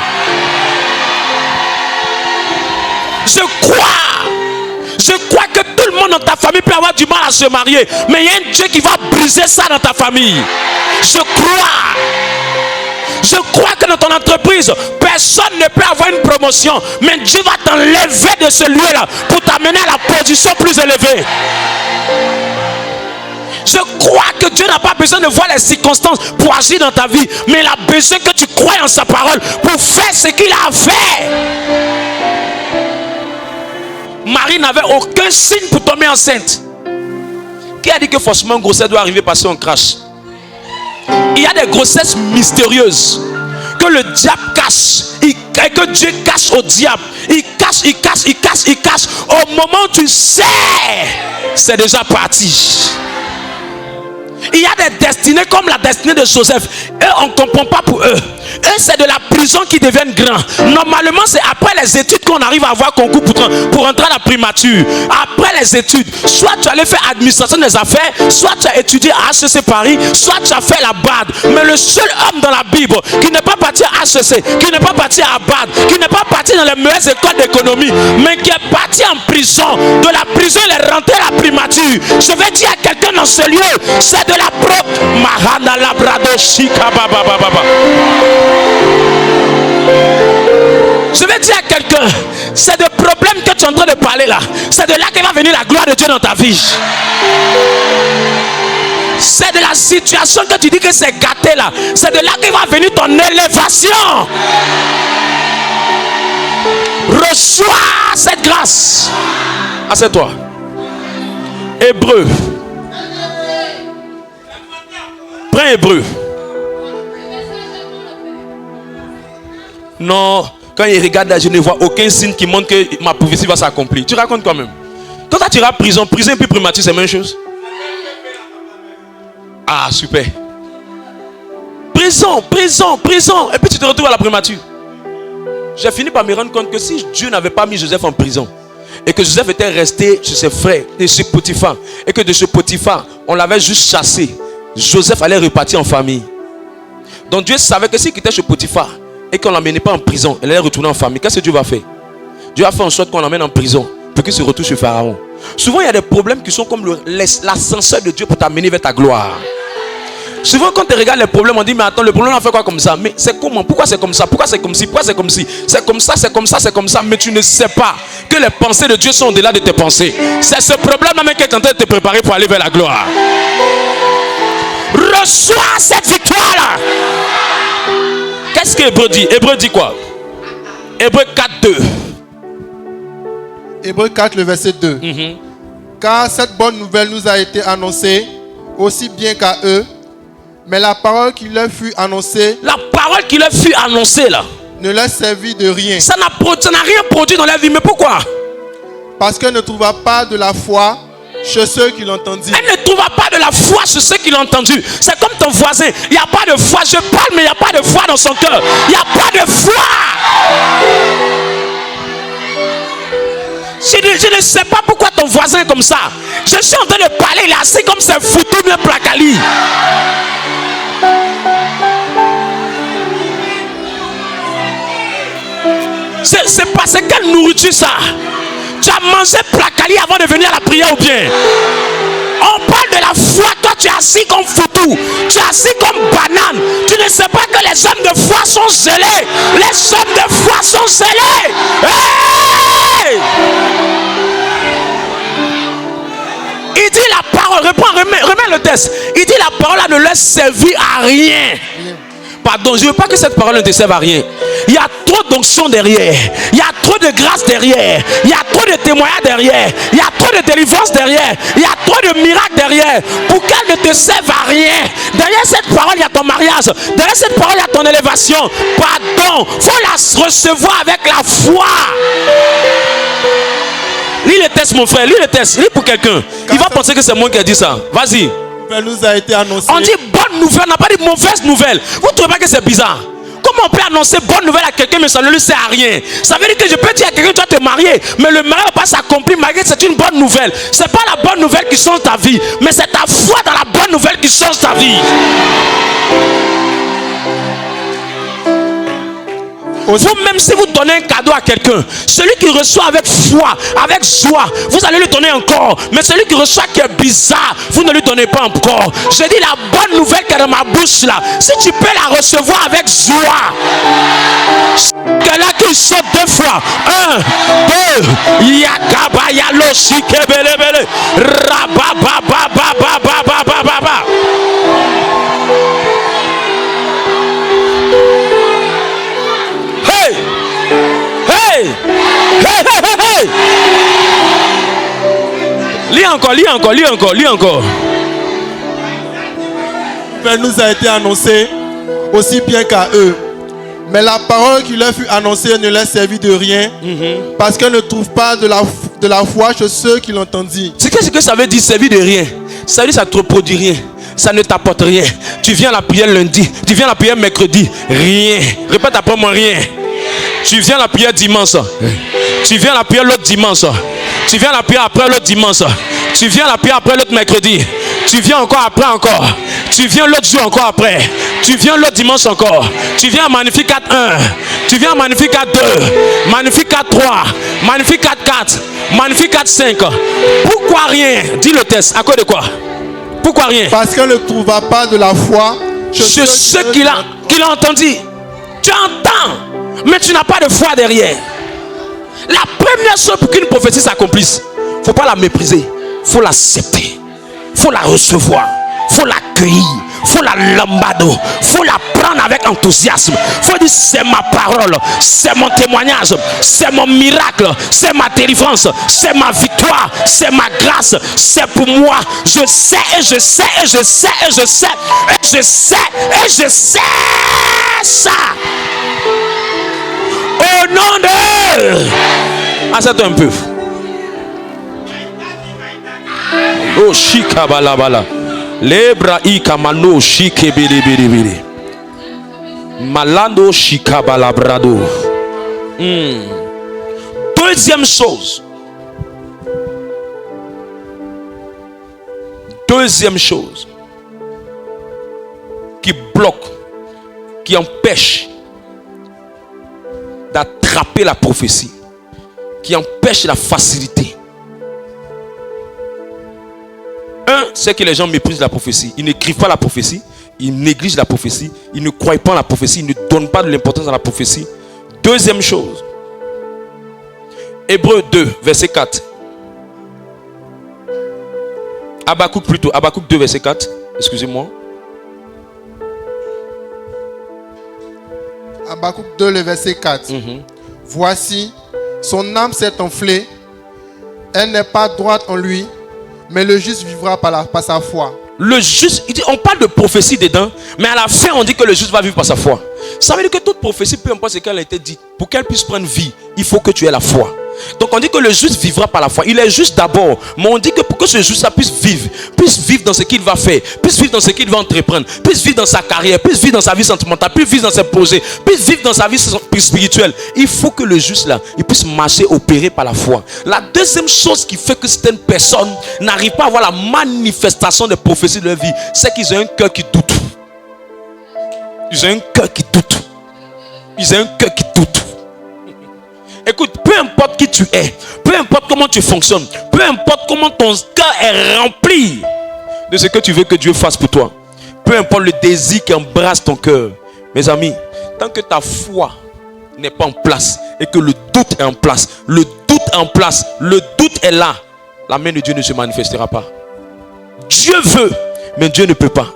Je crois que tout le monde dans ta famille peut avoir du mal à se marier. Mais il y a un Dieu qui va briser ça dans ta famille. Je crois que dans ton entreprise, personne ne peut avoir une promotion. Mais Dieu va t'enlever de ce lieu-là pour t'amener à la position plus élevée. Je crois que Dieu n'a pas besoin de voir les circonstances pour agir dans ta vie. Mais il a besoin que tu croies en sa parole pour faire ce qu'il a fait. Marie n'avait aucun signe pour tomber enceinte. Qui a dit que forcément une grossesse doit arriver parce qu'on crache? Il y a des grossesses mystérieuses que le diable cache et que Dieu cache au diable. Il cache. Au moment où tu sais, c'est déjà parti. Il y a des destinées comme la destinée de Joseph. Eux, on ne comprend pas pour eux. Eux, c'est de la prison qui deviennent grands. Normalement, c'est après les études qu'on arrive à avoir concours pour entrer à la primature. Après les études, soit tu allais faire administration des affaires, soit tu as étudié à HEC Paris, soit tu as fait la BAD. Mais le seul homme dans la Bible qui n'est pas parti à HEC, qui n'est pas parti à BAD, qui n'est pas parti dans les meilleures écoles d'économie, mais qui est parti en prison. De la prison, il est rentré à la primature. Je vais dire à quelqu'un dans ce lieu, c'est de la propre Mahana Labrado Shika Baba Baba. Je vais dire à quelqu'un, c'est de problèmes que tu es en train de parler là. C'est de là que va venir la gloire de Dieu dans ta vie. C'est de la situation que tu dis que c'est gâté là. C'est de là qu'il va venir ton élévation. Reçois cette grâce. Assieds-toi. Hébreu. Prends Hébreu. Non, quand il regarde là, je ne vois aucun signe qui montre que ma prophétie va s'accomplir. Tu racontes quand même. Quand tu iras prison et puis primature, c'est la même chose. Ah, super. Prison. Et puis tu te retrouves à la primature. J'ai fini par me rendre compte que si Dieu n'avait pas mis Joseph en prison, et que Joseph était resté chez ses frères, et chez Potiphar, et que de ce Potiphar, on l'avait juste chassé, Joseph allait repartir en famille. Donc Dieu savait que s'il quittait chez Potiphar, et qu'on ne l'amenait pas en prison, il allait retourner en famille. Qu'est-ce que Dieu va faire? Dieu a fait en sorte qu'on l'emmène en prison, pour qu'il se retrouve chez Pharaon. Souvent, il y a des problèmes qui sont comme l'ascenseur de Dieu pour t'amener vers ta gloire. Souvent quand tu regardes les problèmes, on dit mais attends, le problème on fait quoi comme ça? Mais c'est comment? Pourquoi c'est comme ça? Pourquoi c'est comme ci? Pourquoi c'est comme ci? C'est comme ça, c'est comme ça, c'est comme ça. Mais tu ne sais pas que les pensées de Dieu sont au-delà de tes pensées. C'est ce problème même qui est en train de te préparer pour aller vers la gloire. Reçois cette victoire là. Qu'est-ce que Hébreu dit? Hébreu dit quoi? Hébreu 4, 2. Hébreu 4, le verset 2. Car cette bonne nouvelle nous a été annoncée aussi bien qu'à eux. Mais la parole qui leur fut annoncée, là, ne leur servit de rien. Ça n'a rien produit dans la vie. Mais pourquoi? Parce qu'elle ne trouva pas de la foi chez ceux qui l'entendirent. Elle ne trouva pas de la foi chez ceux qui l'ont entendu. C'est comme ton voisin. Il n'y a pas de foi. Je parle, mais il n'y a pas de foi dans son cœur. Il n'y a pas de foi. Je ne sais pas pourquoi ton voisin est comme ça. Je suis en train de parler, il est assis comme c'est foutu, mais placali. C'est parce quelle nourriture ça? Tu as mangé placali avant de venir à la prière ou bien? On parle de la foi, toi tu es assis comme foutu, tu es assis comme banane. Tu ne sais pas que les hommes de foi sont zélés. Les hommes de foi sont zélés. Hey! Il dit la parole, remets le texte. Il dit la parole ne leur servit à rien. Pardon, je ne veux pas que cette parole ne te serve à rien. Il y a trop d'onction derrière. Il y a trop de grâce derrière. Il y a trop de témoignages derrière. Il y a trop de délivrance derrière. Il y a trop de miracles derrière. Pour qu'elle ne te serve à rien. Derrière cette parole, il y a ton mariage. Derrière cette parole, il y a ton élévation. Pardon, il faut la recevoir avec la foi. Lis le texte, mon frère. Lis le texte. Lis pour quelqu'un. Il va penser que c'est moi qui ai dit ça. Vas-y. Nous a été annoncé. On dit bonne nouvelle, on n'a pas dit mauvaise nouvelle. Vous ne trouvez pas que c'est bizarre? Comment on peut annoncer bonne nouvelle à quelqu'un mais ça ne lui sert à rien? Ça veut dire que je peux dire à quelqu'un tu dois te marier, mais le mariage ne va pas s'accomplir malgré que c'est une bonne nouvelle. Ce n'est pas la bonne nouvelle qui change ta vie, mais c'est ta foi dans la bonne nouvelle qui change ta vie. Vous-même, si vous donnez un cadeau à quelqu'un, celui qui reçoit avec foi, avec joie, vous allez lui donner encore. Mais celui qui reçoit qui est bizarre, vous ne lui donnez pas encore. Je dis la bonne nouvelle qui est dans ma bouche là. Si tu peux la recevoir avec joie, que là qui saute 2 fois. 1, 2, yakaba yalo shikebelebele, rabababababababababa. Hey! Hey! Hey! Hey! Lis encore. Elle nous a été annoncée aussi bien qu'à eux. Mais la parole qui leur fut annoncée ne leur servit de rien, parce qu'elle ne trouve pas de la foi chez ceux qui l'entendirent. C'est ce que ça veut dire, servir de rien. Ça veut dire ça ne te produit rien. Ça ne t'apporte rien. Tu viens à la prière lundi, tu viens à la prière mercredi, rien. Répète après moi, rien. Tu viens à la prière dimanche, tu viens à la prière l'autre dimanche, tu viens à la prière après l'autre dimanche, tu viens à la prière après l'autre mercredi, tu viens encore après encore, tu viens l'autre jour encore après, tu viens l'autre dimanche encore, tu viens à Magnificat 1, tu viens à Magnificat 2, Magnificat 3, Magnificat 4, Magnificat 5. Pourquoi rien? Dis le test. À cause de quoi? Pourquoi rien? Parce qu'elle ne trouva pas de la foi chez ceux qui l'ont entendu. Tu entends, mais tu n'as pas de foi derrière. La première chose pour qu'une prophétie s'accomplisse, il ne faut pas la mépriser, il faut l'accepter, il faut la recevoir. faut l'accueillir, faut la lambado, faut la prendre avec enthousiasme. Faut dire c'est ma parole, c'est mon témoignage, c'est mon miracle, c'est ma délivrance, c'est ma victoire, c'est ma grâce, c'est pour moi. Je sais et je sais et je sais et je sais et je sais et je sais ça. Au nom de... Asseyez-toi un peu. Oh shika balabala. Lebra ikamano shike biri biri biri. Malando shika balabrado. Deuxième chose. Deuxième chose qui bloque, qui empêche d'attraper la prophétie, qui empêche la facilité. Un, c'est que les gens méprisent la prophétie. Ils n'écrivent pas la prophétie. Ils négligent la prophétie. Ils ne croient pas en la prophétie. Ils ne donnent pas de l'importance à la prophétie. Deuxième chose. Hébreux 2, verset 4. Habakkuk plutôt. Habakkuk 2, verset 4. Excusez-moi. Habakkuk 2, le verset 4. Voici, son âme s'est enflée. Elle n'est pas droite en lui. Mais le juste vivra par sa foi. Le juste, on parle de prophétie dedans, mais à la fin on dit que le juste va vivre par sa foi. Ça veut dire que toute prophétie, peu importe ce qu'elle a été dite, pour qu'elle puisse prendre vie, il faut que tu aies la foi. Donc on dit que le juste vivra par la foi. Il est juste d'abord, mais on dit que pour que ce juste puisse vivre dans ce qu'il va faire, puisse vivre dans ce qu'il va entreprendre, puisse vivre dans sa carrière, puisse vivre dans sa vie sentimentale, puisse vivre dans ses projets, puisse vivre dans sa vie spirituelle. Il faut que le juste là, il puisse marcher, opérer par la foi. La deuxième chose qui fait que certaines personnes n'arrivent pas à avoir la manifestation des prophéties de leur vie, c'est qu'ils ont un cœur qui doute. Ils ont un cœur qui doute. Ils ont un cœur qui doute. Écoute, peu importe qui tu es, peu importe comment tu fonctionnes, peu importe comment ton cœur est rempli de ce que tu veux que Dieu fasse pour toi, peu importe le désir qui embrasse ton cœur, mes amis, tant que ta foi n'est pas en place et que le doute est en place, le doute est en place, le doute est là, la main de Dieu ne se manifestera pas. Dieu veut, mais Dieu ne peut pas.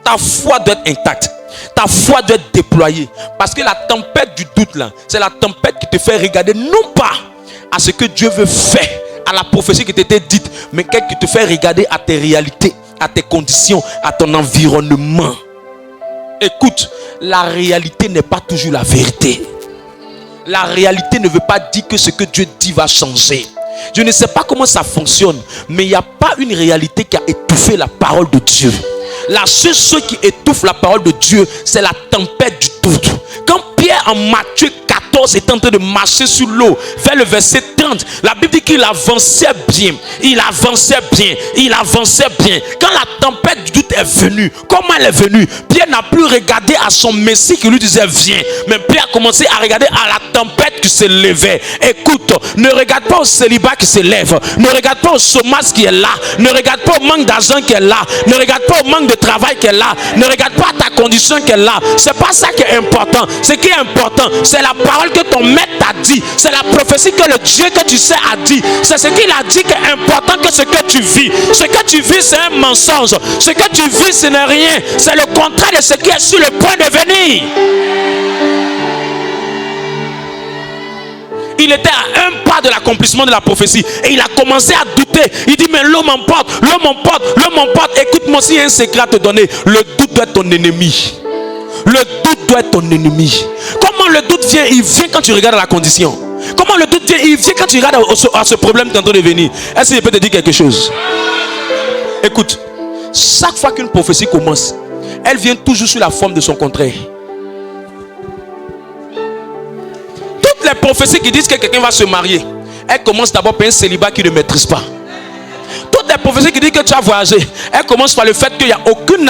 Ta foi doit être intacte. Ta foi doit être déployée. Parce que la tempête du doute là, c'est la tempête qui te fait regarder non pas à ce que Dieu veut faire, à la prophétie qui t'était dite, mais qui te fait regarder à tes réalités, à tes conditions, à ton environnement. Écoute, la réalité n'est pas toujours la vérité. La réalité ne veut pas dire que ce que Dieu dit va changer. Je ne sais pas comment ça fonctionne, mais il n'y a pas une réalité qui a étouffé la parole de Dieu. La seule chose qui étouffe la parole de Dieu, c'est la tempête du doute. Quand Pierre en Matthieu 14 est en train de marcher sur l'eau, vers le verset 30, la Bible dit qu'il avançait bien. Il avançait bien. Il avançait bien. Quand la tempête du doute est venue, comment elle est venue? Pierre n'a plus regardé à son Messie qui lui disait viens. Mais Pierre a commencé à regarder à la tempête qui se levait. Écoute, ne regarde pas au célibat qui se lève. Ne regarde pas au chômage qui est là. Ne regarde pas au manque d'argent qui est là. Ne regarde pas au manque de travail qui est là. Ne regarde pas ta condition qui est là. C'est pas ça qui est important. Ce qui est important, c'est la parole que ton maître t'a dit. C'est la prophétie que le Dieu que tu sais a dit. C'est ce qu'il a dit qui est important que ce que tu vis. Ce que tu vis, c'est un mensonge. Ce que tu vis, ce n'est rien. C'est le contraire de ce qui est sur le point de venir. Il était à un pas de l'accomplissement de la prophétie. Et il a commencé à douter. Il dit, mais l'homme m'emporte, l'homme m'emporte, l'homme m'emporte. Écoute-moi, s'il y a un secret à te donner, le doute doit être ton ennemi. Le doute doit être ton ennemi. Comment le doute vient? Il vient quand tu regardes la condition. Comment le doute vient? Il vient quand tu regardes à ce problème qui est en train de venir. Est-ce que je peux te dire quelque chose? Écoute, chaque fois qu'une prophétie commence, elle vient toujours sous la forme de son contraire. Toutes les prophéties qui disent que quelqu'un va se marier, elles commencent d'abord par un célibat qui ne maîtrise pas. Toutes les prophéties qui disent que tu vas voyager, elles commencent par le fait qu'il n'y a aucune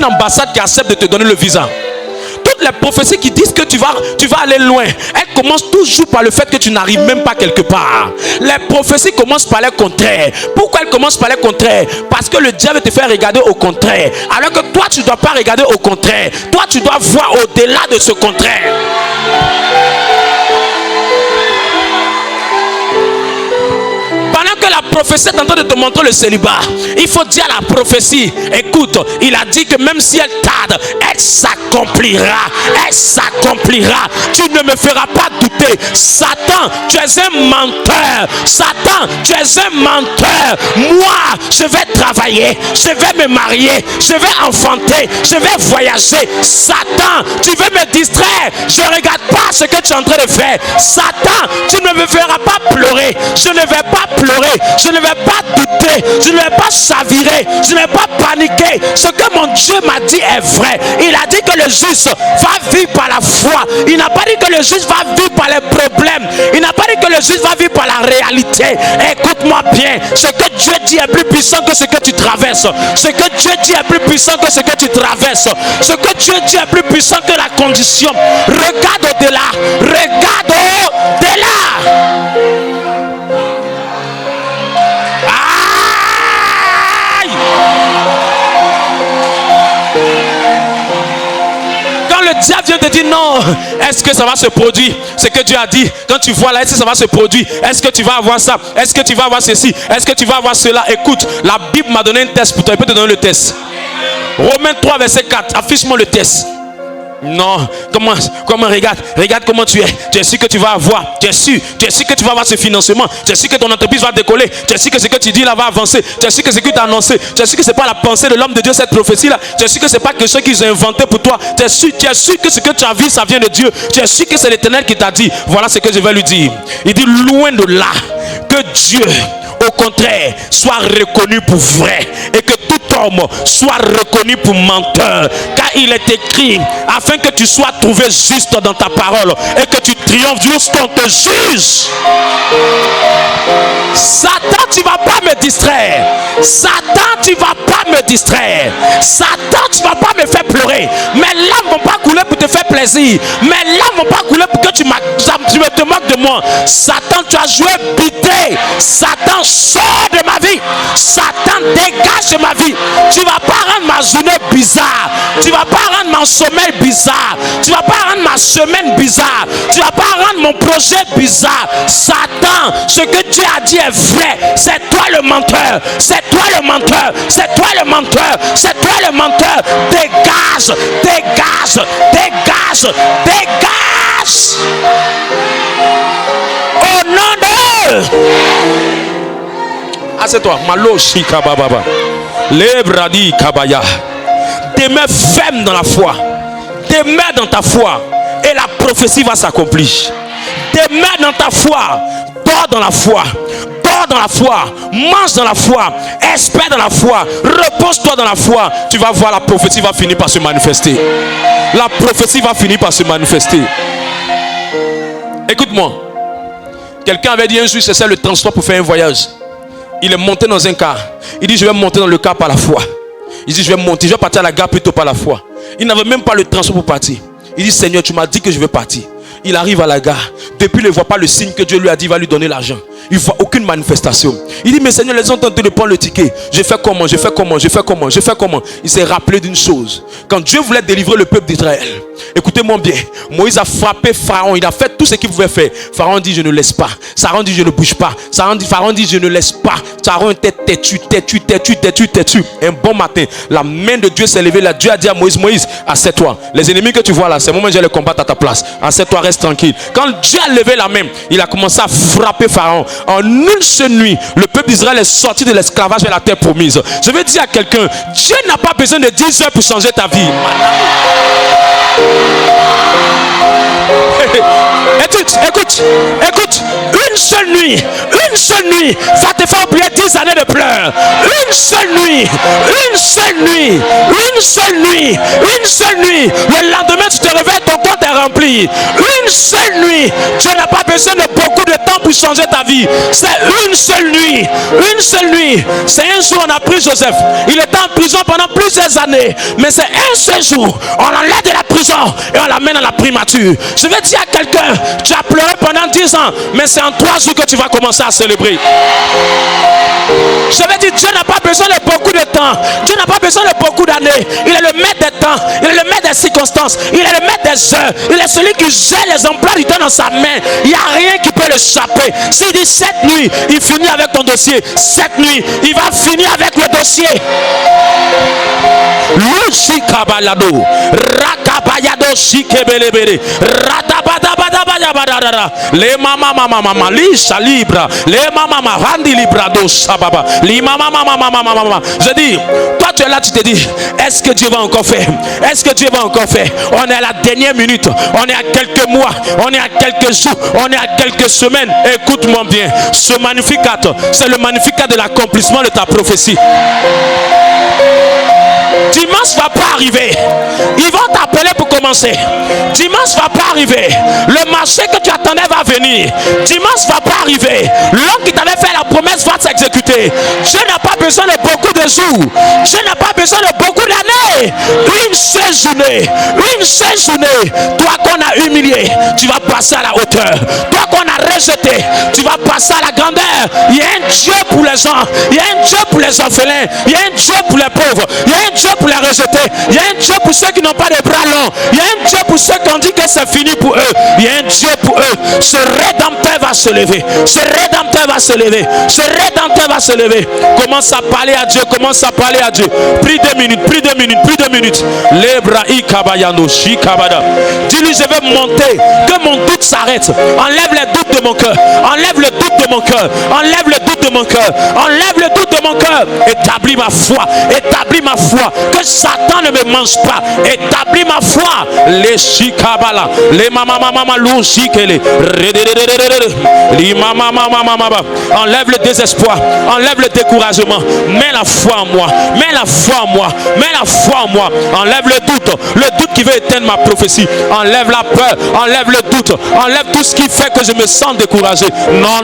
ambassade qui accepte de te donner le visa. Toutes les prophéties qui disent que tu vas aller loin, elles commencent toujours par le fait que tu n'arrives même pas quelque part. Les prophéties commencent par le contraire. Pourquoi elles commencent par le contraire? Parce que le diable te fait regarder au contraire. Alors que toi, tu ne dois pas regarder au contraire. Toi, tu dois voir au-delà de ce contraire. Pendant que la prophétie est en train de te montrer le célibat, il faut dire à la prophétie, écoute, il a dit que même si elle tarde, elle s'accomplira. Elle s'accomplira. Tu ne me feras pas douter. Satan, tu es un menteur. Satan, tu es un menteur. Moi, je vais travailler, je vais me marier, je vais enfanter, je vais voyager. Satan, tu veux me distraire. Je ne regarde pas ce que tu es en train de faire. Satan, tu ne me feras pas pleurer. Je ne vais pas pleurer. Je ne vais pas douter. Je ne vais pas chavirer. Je ne vais pas paniquer. Ce que mon Dieu m'a dit est vrai. Il a dit que le juste va vivre par la foi. Il n'a pas dit que le juste va vivre par les problèmes. Il n'a pas dit que le juste va vivre par la réalité. Écoute-moi bien. Ce que Dieu dit est plus puissant que ce que tu traverses. Ce que Dieu dit est plus puissant que ce que tu traverses. Ce que Dieu dit est plus puissant que la condition. Regarde au-delà. Regarde au-delà. Aïe! Quand le diable vient te dire non, est-ce que ça va se produire? Ce que Dieu a dit, quand tu vois là, est-ce que ça va se produire? Est-ce que tu vas avoir ça? Est-ce que tu vas avoir ceci? Est-ce que tu vas avoir cela? Écoute, la Bible m'a donné un test pour toi. Il peut te donner le test. Romains 3, verset 4. Affiche-moi le test. Non, comment regarde comment tu es. Tu es sûr que tu vas avoir. Tu es sûr que tu vas avoir ce financement. Tu es sûr que ton entreprise va décoller. Tu es sûr que ce que tu dis là va avancer. Tu es sûr que ce que tu as annoncé. Tu es sûr que c'est pas la pensée de l'homme de Dieu, cette prophétie là. Tu es sûr que c'est pas quelque chose qu'ils ont inventé pour toi. Tu es sûr que ce que tu as vu, ça vient de Dieu. Tu es sûr que c'est l'Éternel qui t'a dit. Voilà ce que je vais lui dire. Il dit loin de là que Dieu, au contraire, soit reconnu pour vrai et que tout homme soit reconnu pour menteur. Car il est écrit, afin que tu sois trouvé juste dans ta parole et que tu triomphes jusqu'on te juge. Satan, tu ne vas pas me distraire. Satan, tu ne vas pas me distraire. Satan, tu ne vas pas me faire pleurer. Mes larmes ne vont pas couler pour te faire plaisir. Mes larmes ne vont pas couler pour que tu te moques de moi. Satan, tu as joué bité. Satan, sors de ma vie. Satan, dégage de ma vie. Tu ne vas pas rendre ma journée bizarre. Tu ne vas pas rendre mon sommeil bizarre. Tu ne vas pas rendre ma semaine bizarre. Tu ne vas pas rendre mon projet bizarre. Satan, ce que Dieu a dit est vrai. C'est toi le menteur. C'est toi le menteur. C'est toi le menteur. C'est toi le menteur. Dégage. Dégage. Dégage. Dégage. Au nom de... Assieds-toi. Malo shika bababa. Lebradi kabaya. Demeure ferme dans la foi. Demeure dans ta foi. Et la prophétie va s'accomplir. Demeure dans ta foi. Dors dans la foi. Dors dans la foi. Mange dans la foi. Espère dans la foi. Repose-toi dans la foi. Tu vas voir, la prophétie va finir par se manifester. La prophétie va finir par se manifester. Écoute-moi. Quelqu'un avait dit un jour, c'est ça le transport pour faire un voyage. Il est monté dans un car. Il dit, je vais monter dans le car par la foi. Il dit, je vais partir à la gare plutôt par la foi. Il n'avait même pas le transport pour partir. Il dit, Seigneur, tu m'as dit que je vais partir. Il arrive à la gare. Depuis, il ne voit pas le signe que Dieu lui a dit, il va lui donner l'argent. Il ne voit aucune manifestation. Il dit, mais Seigneur, les gens ont tenté de prendre le ticket. Je fais comment? Il s'est rappelé d'une chose. Quand Dieu voulait délivrer le peuple d'Israël, écoutez-moi bien, Moïse a frappé Pharaon. Il a fait tout ce qu'il pouvait faire. Pharaon dit, je ne laisse pas. Pharaon dit, je ne bouge pas. Pharaon dit, je ne laisse pas. Pharaon était têtu. Un bon matin, la main de Dieu s'est levée là. Dieu a dit à Moïse, Moïse, assieds-toi. Les ennemis que tu vois là, c'est le moment où je vais les combattre à ta place. Assieds-toi, reste tranquille. Quand Dieu a levé la main, il a commencé à frapper Pharaon. En une seule nuit, le peuple d'Israël est sorti de l'esclavage vers la terre promise. Je vais dire à quelqu'un, Dieu n'a pas besoin de 10 heures pour changer ta vie. Écoute, une seule nuit va te faire oublier 10 années de pleurs. Une seule nuit. Le lendemain, tu te réveilles, ton compte est rempli. Une seule nuit. Dieu n'a pas besoin de beaucoup de temps pour changer ta vie. C'est une seule nuit. C'est un jour, on a pris Joseph. Il était en prison pendant plusieurs années. Mais c'est un seul jour. On l'enlève de la prison et on l'amène à la primature. Je vais dire à quelqu'un, tu as pleuré pendant 10 ans, mais c'est en 3 jours que tu vas commencer à célébrer. Je vais dire, Dieu n'a pas besoin de beaucoup de temps. Dieu n'a pas besoin de beaucoup d'années. Il est le maître des temps. Il est le maître des circonstances. Il est le maître des heures. Il est celui qui gère les emplois du temps dans sa main. Il n'y a rien qui peut l'échapper. S'il dit cette nuit, il finit avec ton dossier. Cette nuit, il va finir avec le dossier. Lucy Kabalado, Rakabayado Shikebelebere, Radabadabadabadabadara, les mama Lisha Libra, les mama Randi Librado Sababa, les mama. Je dis, toi tu es là, tu te dis, est-ce que Dieu va encore faire? Est-ce que Dieu va encore faire? On est à la dernière minute, on est à quelques mois, on est à quelques jours, on est à quelques semaines. Écoute-moi bien, ce magnificat, c'est le magnificat de l'accomplissement de ta prophétie. Dimanche va pas arriver. Ils vont t'appeler pour commencer. Dimanche va pas arriver. Le marché que tu attendais va venir. Dimanche va pas arriver. L'homme qui t'avait fait la promesse va s'exécuter. Dieu n'a pas besoin de beaucoup de jours. Dieu n'a pas besoin de beaucoup d'années. Une seule journée. Une seule journée. Toi qu'on a humilié, tu vas passer à la hauteur. Toi qu'on a rejeté, tu vas passer à la grandeur. Il y a un Dieu pour les gens. Il y a un Dieu pour les orphelins. Il y a un Dieu pour les pauvres. Il y a un Dieu pour les rejeter. Il y a un Dieu pour ceux qui n'ont pas de bras longs. Il y a un Dieu pour ceux qui ont dit que c'est fini pour eux. Il y a un Dieu pour eux. Ce rédempteur va se lever. Ce rédempteur va se lever. Ce rédempteur va se lever. Commence à parler à Dieu. Commence à parler à Dieu. Prie 2 minutes. Prie 2 minutes. Prie 2 minutes. Lebra ikabayano shikabada. Dis-lui, je vais monter. Que mon doute s'arrête. Enlève les doutes de mon cœur. Enlève le doute de mon cœur. Enlève le doute de mon cœur. Enlève le doute de mon cœur. Établis ma foi. Établis ma foi. Que Satan ne me mange pas. Établis ma foi. Les shikabala. Les mama lou shikele. Les mama. Enlève le désespoir. Enlève le découragement. Mets la foi en moi. Mets la foi en moi. Mets la foi en moi. Enlève le doute. Le doute qui veut éteindre ma prophétie. Enlève la peur. Enlève le doute. Enlève tout ce qui fait que je me sens découragé. Non.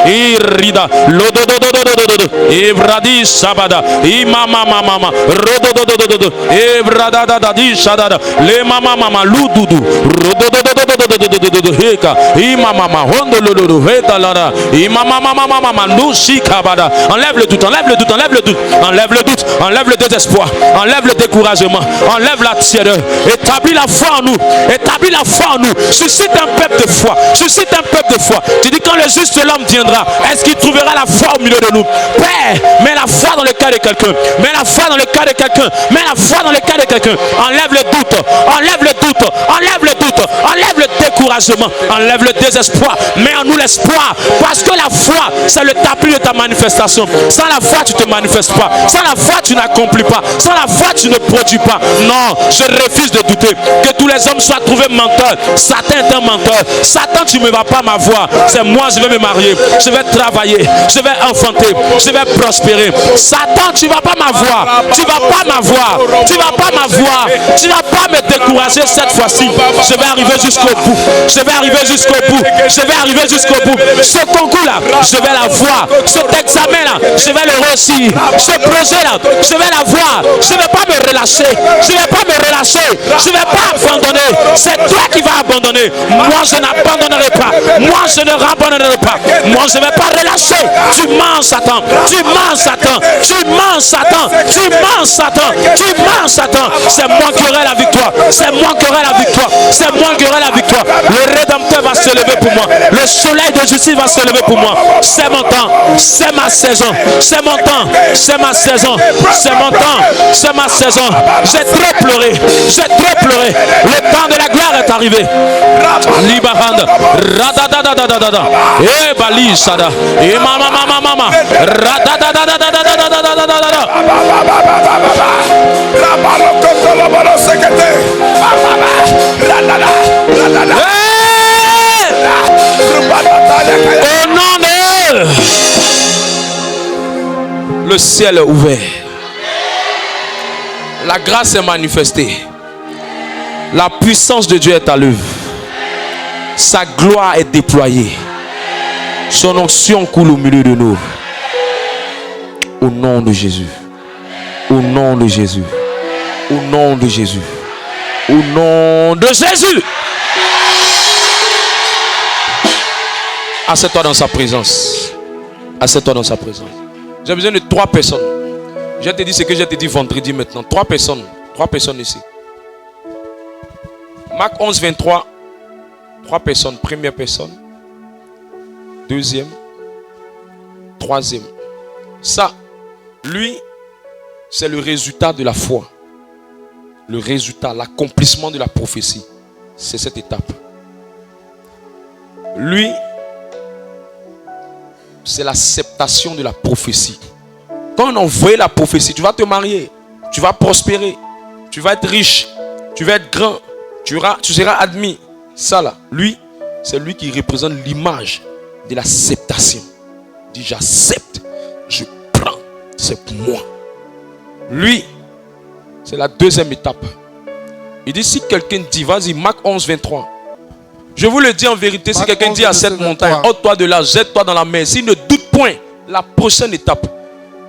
Irida. Lodododododododo. Ibradi sabada. Imama. Rododododododo. Ibradadadadi shadada. Le mama lududu. Rodododododododododo. Heka. Imama hondolododo. Hedalara. Imama nushikabada. Enlève le doute. Enlève le doute. Enlève le doute. Enlève le doute. Enlève le désespoir. Enlève le découragement. Enlève la tièdeur. Établis la foi en nous. Établis la foi en nous. Suscite un peuple de foi. Suscite un peuple de foi. Tu dis quand le juste l'homme viendra, est-ce qu'il trouvera la foi au milieu de nous? Père, mets la foi dans le cœur de quelqu'un. Mets la foi dans le cœur de quelqu'un. Mets la foi dans le cœur de quelqu'un. Enlève le doute. Enlève le doute. Enlève le doute. Enlève le découragement. Enlève le désespoir. Mets en nous l'espoir. Parce que la foi, c'est le tapis de ta manifestation. Sans la foi, tu ne te manifestes pas. Sans la foi, tu n'accomplis pas. Sans la foi, tu ne produis pas. Non, je refuse de douter. Que tous les hommes soient trouvés menteurs. Satan est un menteur. Satan, tu ne vas pas m'avoir. C'est moi, je vais me marier. Je vais travailler. Je vais enfanter. Je vais prospérer. Satan, tu ne vas pas m'avoir. Tu ne vas pas m'avoir. Tu ne vas pas m'avoir. Tu ne vas pas me décourager cette fois-ci. Je vais arriver jusqu'au bout. Je vais arriver jusqu'au bout. Je vais arriver jusqu'au bout. Ce concours-là, je vais l'avoir. Cet examen-là, je vais le réussir. Ce projet-là, je vais l'avoir. Je ne vais pas me relâcher. Je ne vais pas me relâcher. Je ne vais pas abandonner. C'est toi qui vas abandonner. Moi, je n'abandonnerai pas. Moi, je ne abandonnerai pas. Moi, je ne vais pas relâcher. Tu mens, Satan. Tu mens, Satan. Tu mens, Satan. Tu mens, Satan. Tu mens, Satan. C'est moi qui aurai la victoire. C'est moi qui aurai la victoire. C'est moi qui aurai la victoire. Le Rédempteur va se lever pour moi. Le soleil de justice va se lever pour moi. C'est mon temps. C'est ma saison. C'est mon temps. C'est ma saison. C'est mon temps. C'est ma saison. J'ai trop pleuré. J'ai trop pleuré. Le temps de la gloire est arrivé. Libahanda. Radadadadadada. Eh bali sada. Eh mama. Radadadadadadadadadadadadada. Au nom de le ciel est ouvert. La grâce est manifestée. La puissance de Dieu est à l'œuvre. Sa gloire est déployée. Son onction coule au milieu de nous. Au nom de Jésus. Au nom de Jésus. Au nom de Jésus. Au nom de Jésus. Assieds-toi dans sa présence. Assieds-toi dans sa présence. J'ai besoin de 3 personnes. Je te dis ce que je te dis vendredi maintenant. 3 personnes. 3 personnes ici. Marc 11, 23. 3 personnes. Première personne. Deuxième. Troisième. Ça, lui, c'est le résultat de la foi. Le résultat, l'accomplissement de la prophétie. C'est cette étape. Lui, c'est l'acceptation de la prophétie. Quand on envoie la prophétie, tu vas te marier, tu vas prospérer, tu vas être riche, tu vas être grand, tu seras admis. Ça là, lui, c'est lui qui représente l'image de l'acceptation. Il dit j'accepte, je prends, c'est pour moi. Lui, c'est la deuxième étape. Il dit si quelqu'un dit, vas-y, Marc 11, 23. Je vous le dis en vérité, si quelqu'un dit à cette montagne, ôte-toi de là, jette-toi dans la mer, s'il ne doute point, la prochaine étape,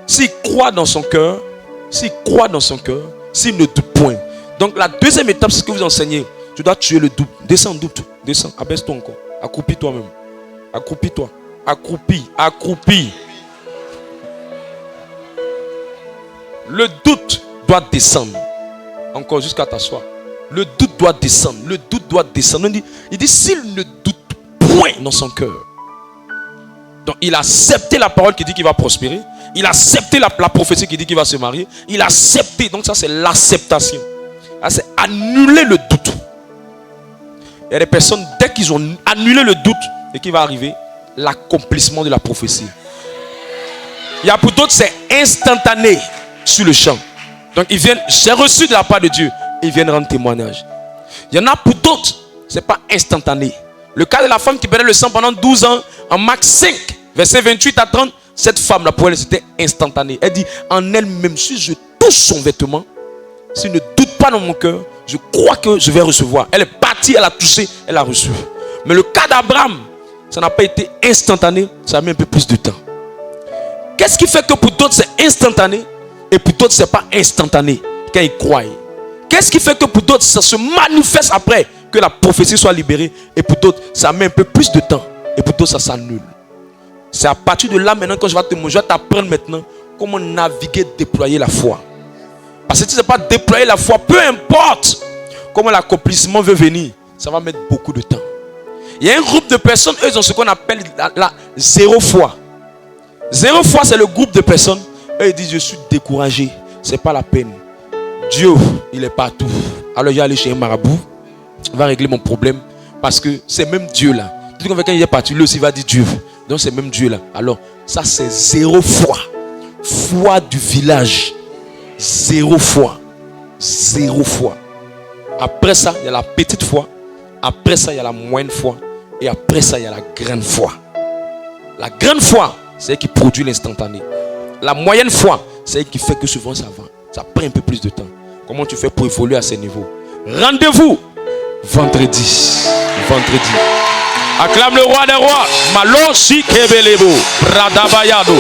s'il croit dans son cœur, s'il ne doute point. Donc la deuxième étape, c'est ce que vous enseignez. Tu dois tuer le doute. Descends, doute. Descends, abaisse-toi encore. Accroupis toi-même. Accroupis-toi. Accroupis. Le doute doit descendre. Encore jusqu'à t'asseoir. Le doute doit descendre. Il dit s'il ne doute point dans son cœur. Donc il a accepté la parole qui dit qu'il va prospérer. Il a accepté la prophétie qui dit qu'il va se marier. Il a accepté. Donc ça c'est l'acceptation. C'est annuler le doute. Il y a des personnes, dès qu'ils ont annulé le doute, et qu'il va arriver l'accomplissement de la prophétie. Il y a pour d'autres, c'est instantané sur le champ. Donc ils viennent, j'ai reçu de la part de Dieu. Ils viennent rendre témoignage. Il y en a pour d'autres, ce n'est pas instantané. Le cas de la femme qui perdait le sang pendant 12 ans, en Marc 5, verset 28 à 30, cette femme-là, pour elle, c'était instantané. Elle dit, en elle-même, si je touche son vêtement, s'il ne doute pas dans mon cœur, je crois que je vais recevoir. Elle est partie, elle a touché, elle a reçu. Mais le cas d'Abraham, ça n'a pas été instantané, ça a mis un peu plus de temps. Qu'est-ce qui fait que pour d'autres c'est instantané et pour d'autres c'est pas instantané quand ils croient? Qu'est-ce qui fait que pour d'autres ça se manifeste après que la prophétie soit libérée et pour d'autres ça met un peu plus de temps et pour d'autres ça s'annule? C'est à partir de là maintenant que je vais t'apprendre maintenant comment naviguer, déployer la foi. Parce que si tu ne sais pas déployer la foi, peu importe comment l'accomplissement veut venir, ça va mettre beaucoup de temps. Il y a un groupe de personnes, eux, ils ont ce qu'on appelle la zéro foi. Zéro foi, c'est le groupe de personnes. Eux, ils disent, je suis découragé. Ce n'est pas la peine. Dieu, il est partout. Alors, je vais aller chez un marabout. Il va régler mon problème. Parce que c'est même Dieu là. Tout comme quand il est parti, lui aussi, il va dire Dieu. Donc, c'est même Dieu là. Alors, ça, c'est zéro foi. Foi du village. Zéro foi. Zéro foi. Après ça, il y a la petite foi. Après ça, il y a la moyenne foi. Et après ça, il y a la grande foi. La grande foi, c'est elle qui produit l'instantané. La moyenne foi, c'est elle qui fait que souvent ça va. Ça prend un peu plus de temps. Comment tu fais pour évoluer à ce niveau? Rendez-vous vendredi. Acclame le roi des rois. Malosi Kebelebo. Bradabayado.